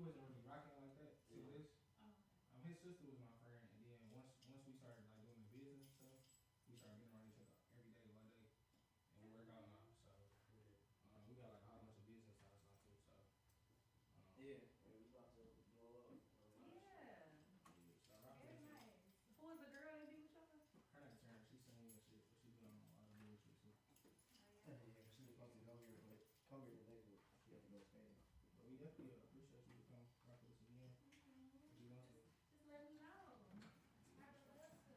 S10: wasn't really rocking like that to this.
S6: Oh,
S10: His sister was my friend, and then once we started like doing the business and stuff, we started getting around each other every day, all day, and we work out now. So we got like a whole bunch of business ties now too. So
S9: Yeah, we about to blow up.
S6: yeah.
S10: shout out to
S6: Very
S10: her.
S6: nice. Who was the girl that be with y'all?
S10: Her name Taryn. She singing and shit, but she doing a lot of new shit too.
S6: Oh,
S9: Yeah, she was supposed to come here today, but she had to go skating.
S10: But we definitely appreciate you to come rock with us again. If you want to.
S6: Just let me know. I would love to.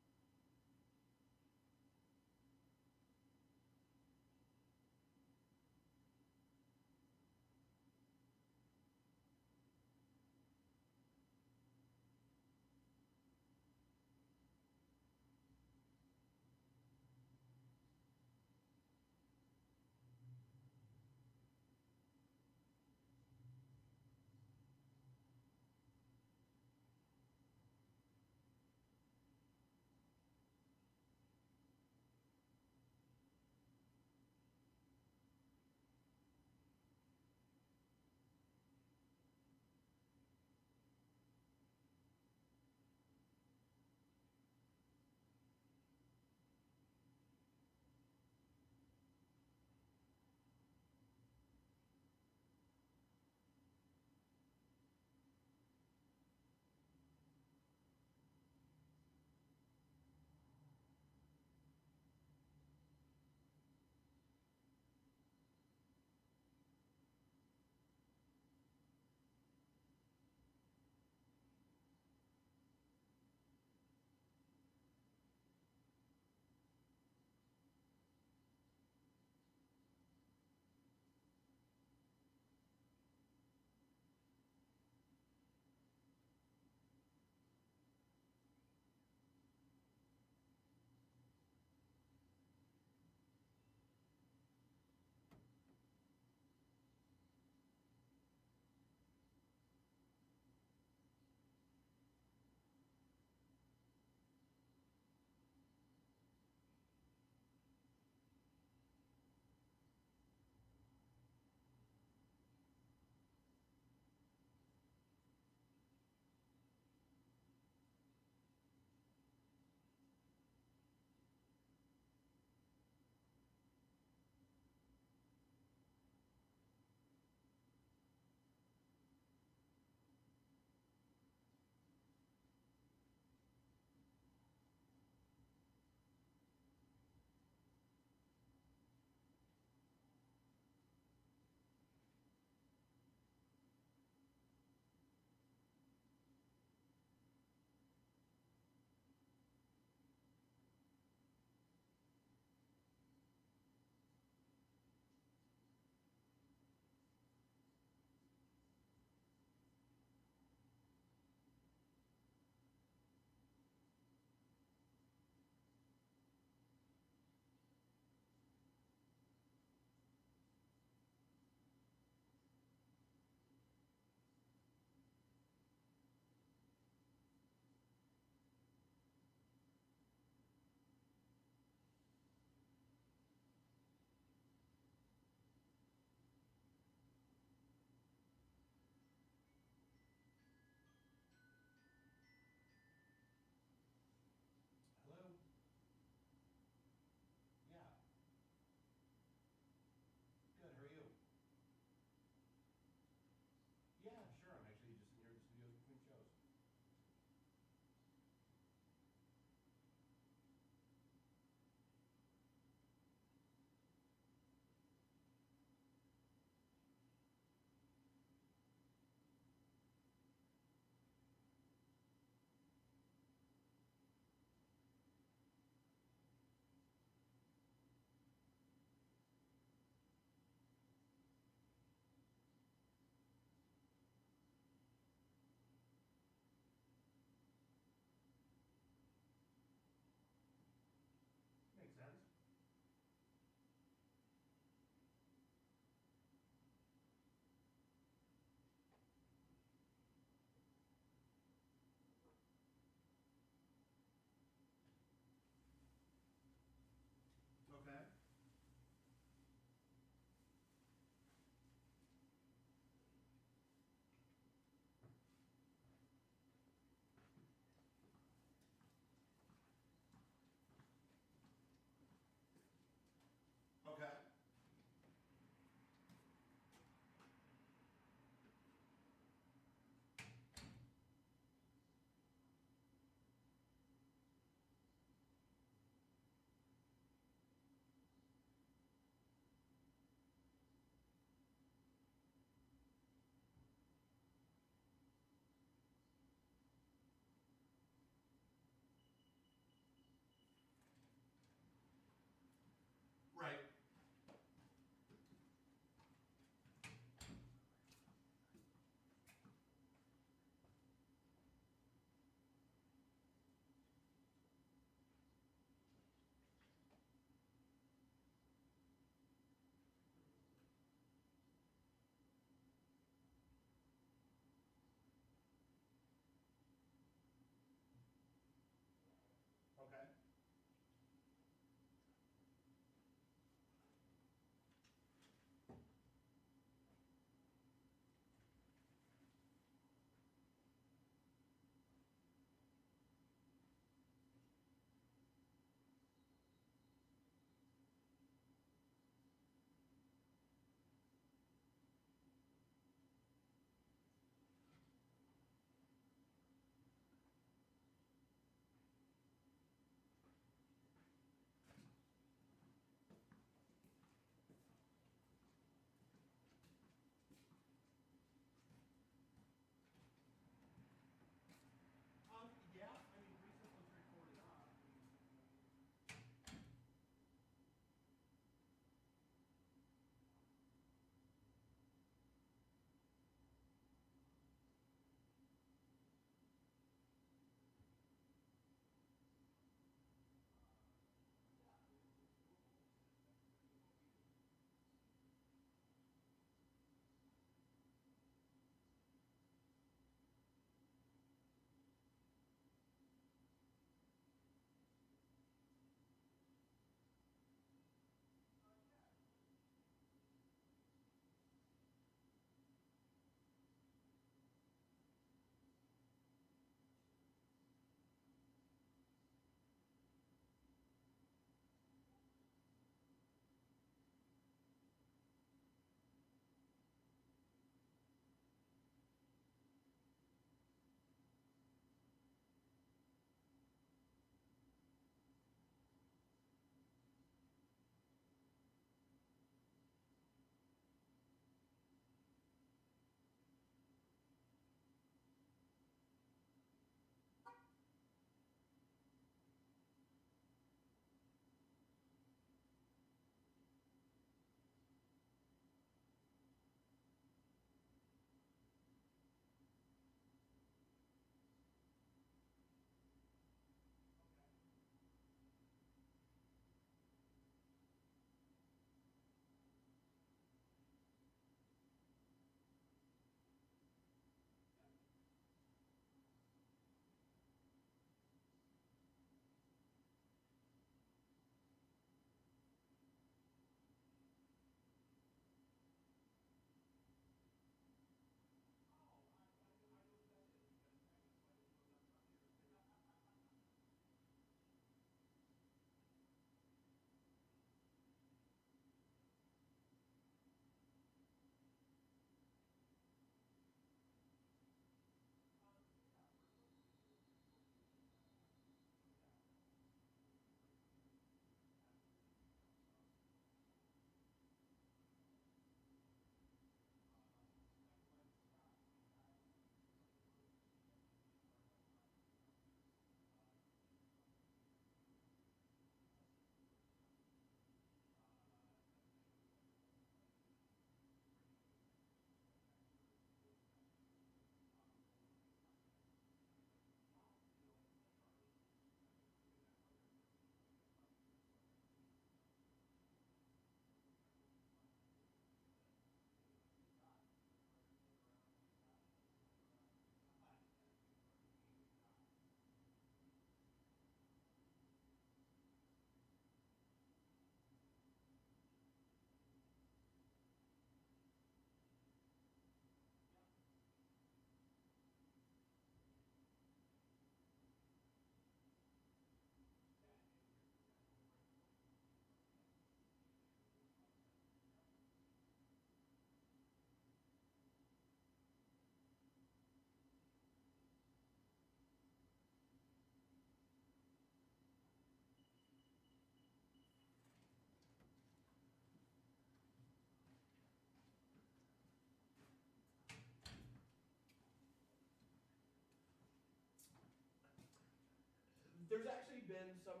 S7: There's actually been some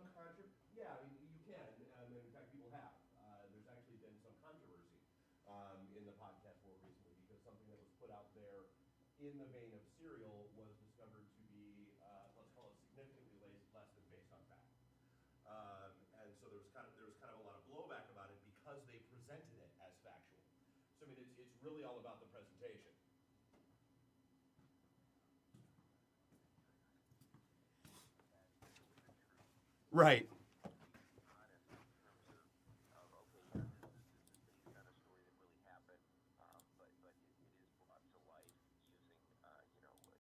S7: yeah, I mean, you can, and in fact, people have. There's actually been some controversy in the podcast world recently because something that was put out there in the vein of cereal was discovered to be, let's call it significantly less than based on fact. And so there was kind of a lot of blowback about it because they presented it as factual. So I mean, it's really all about the presentation. Right.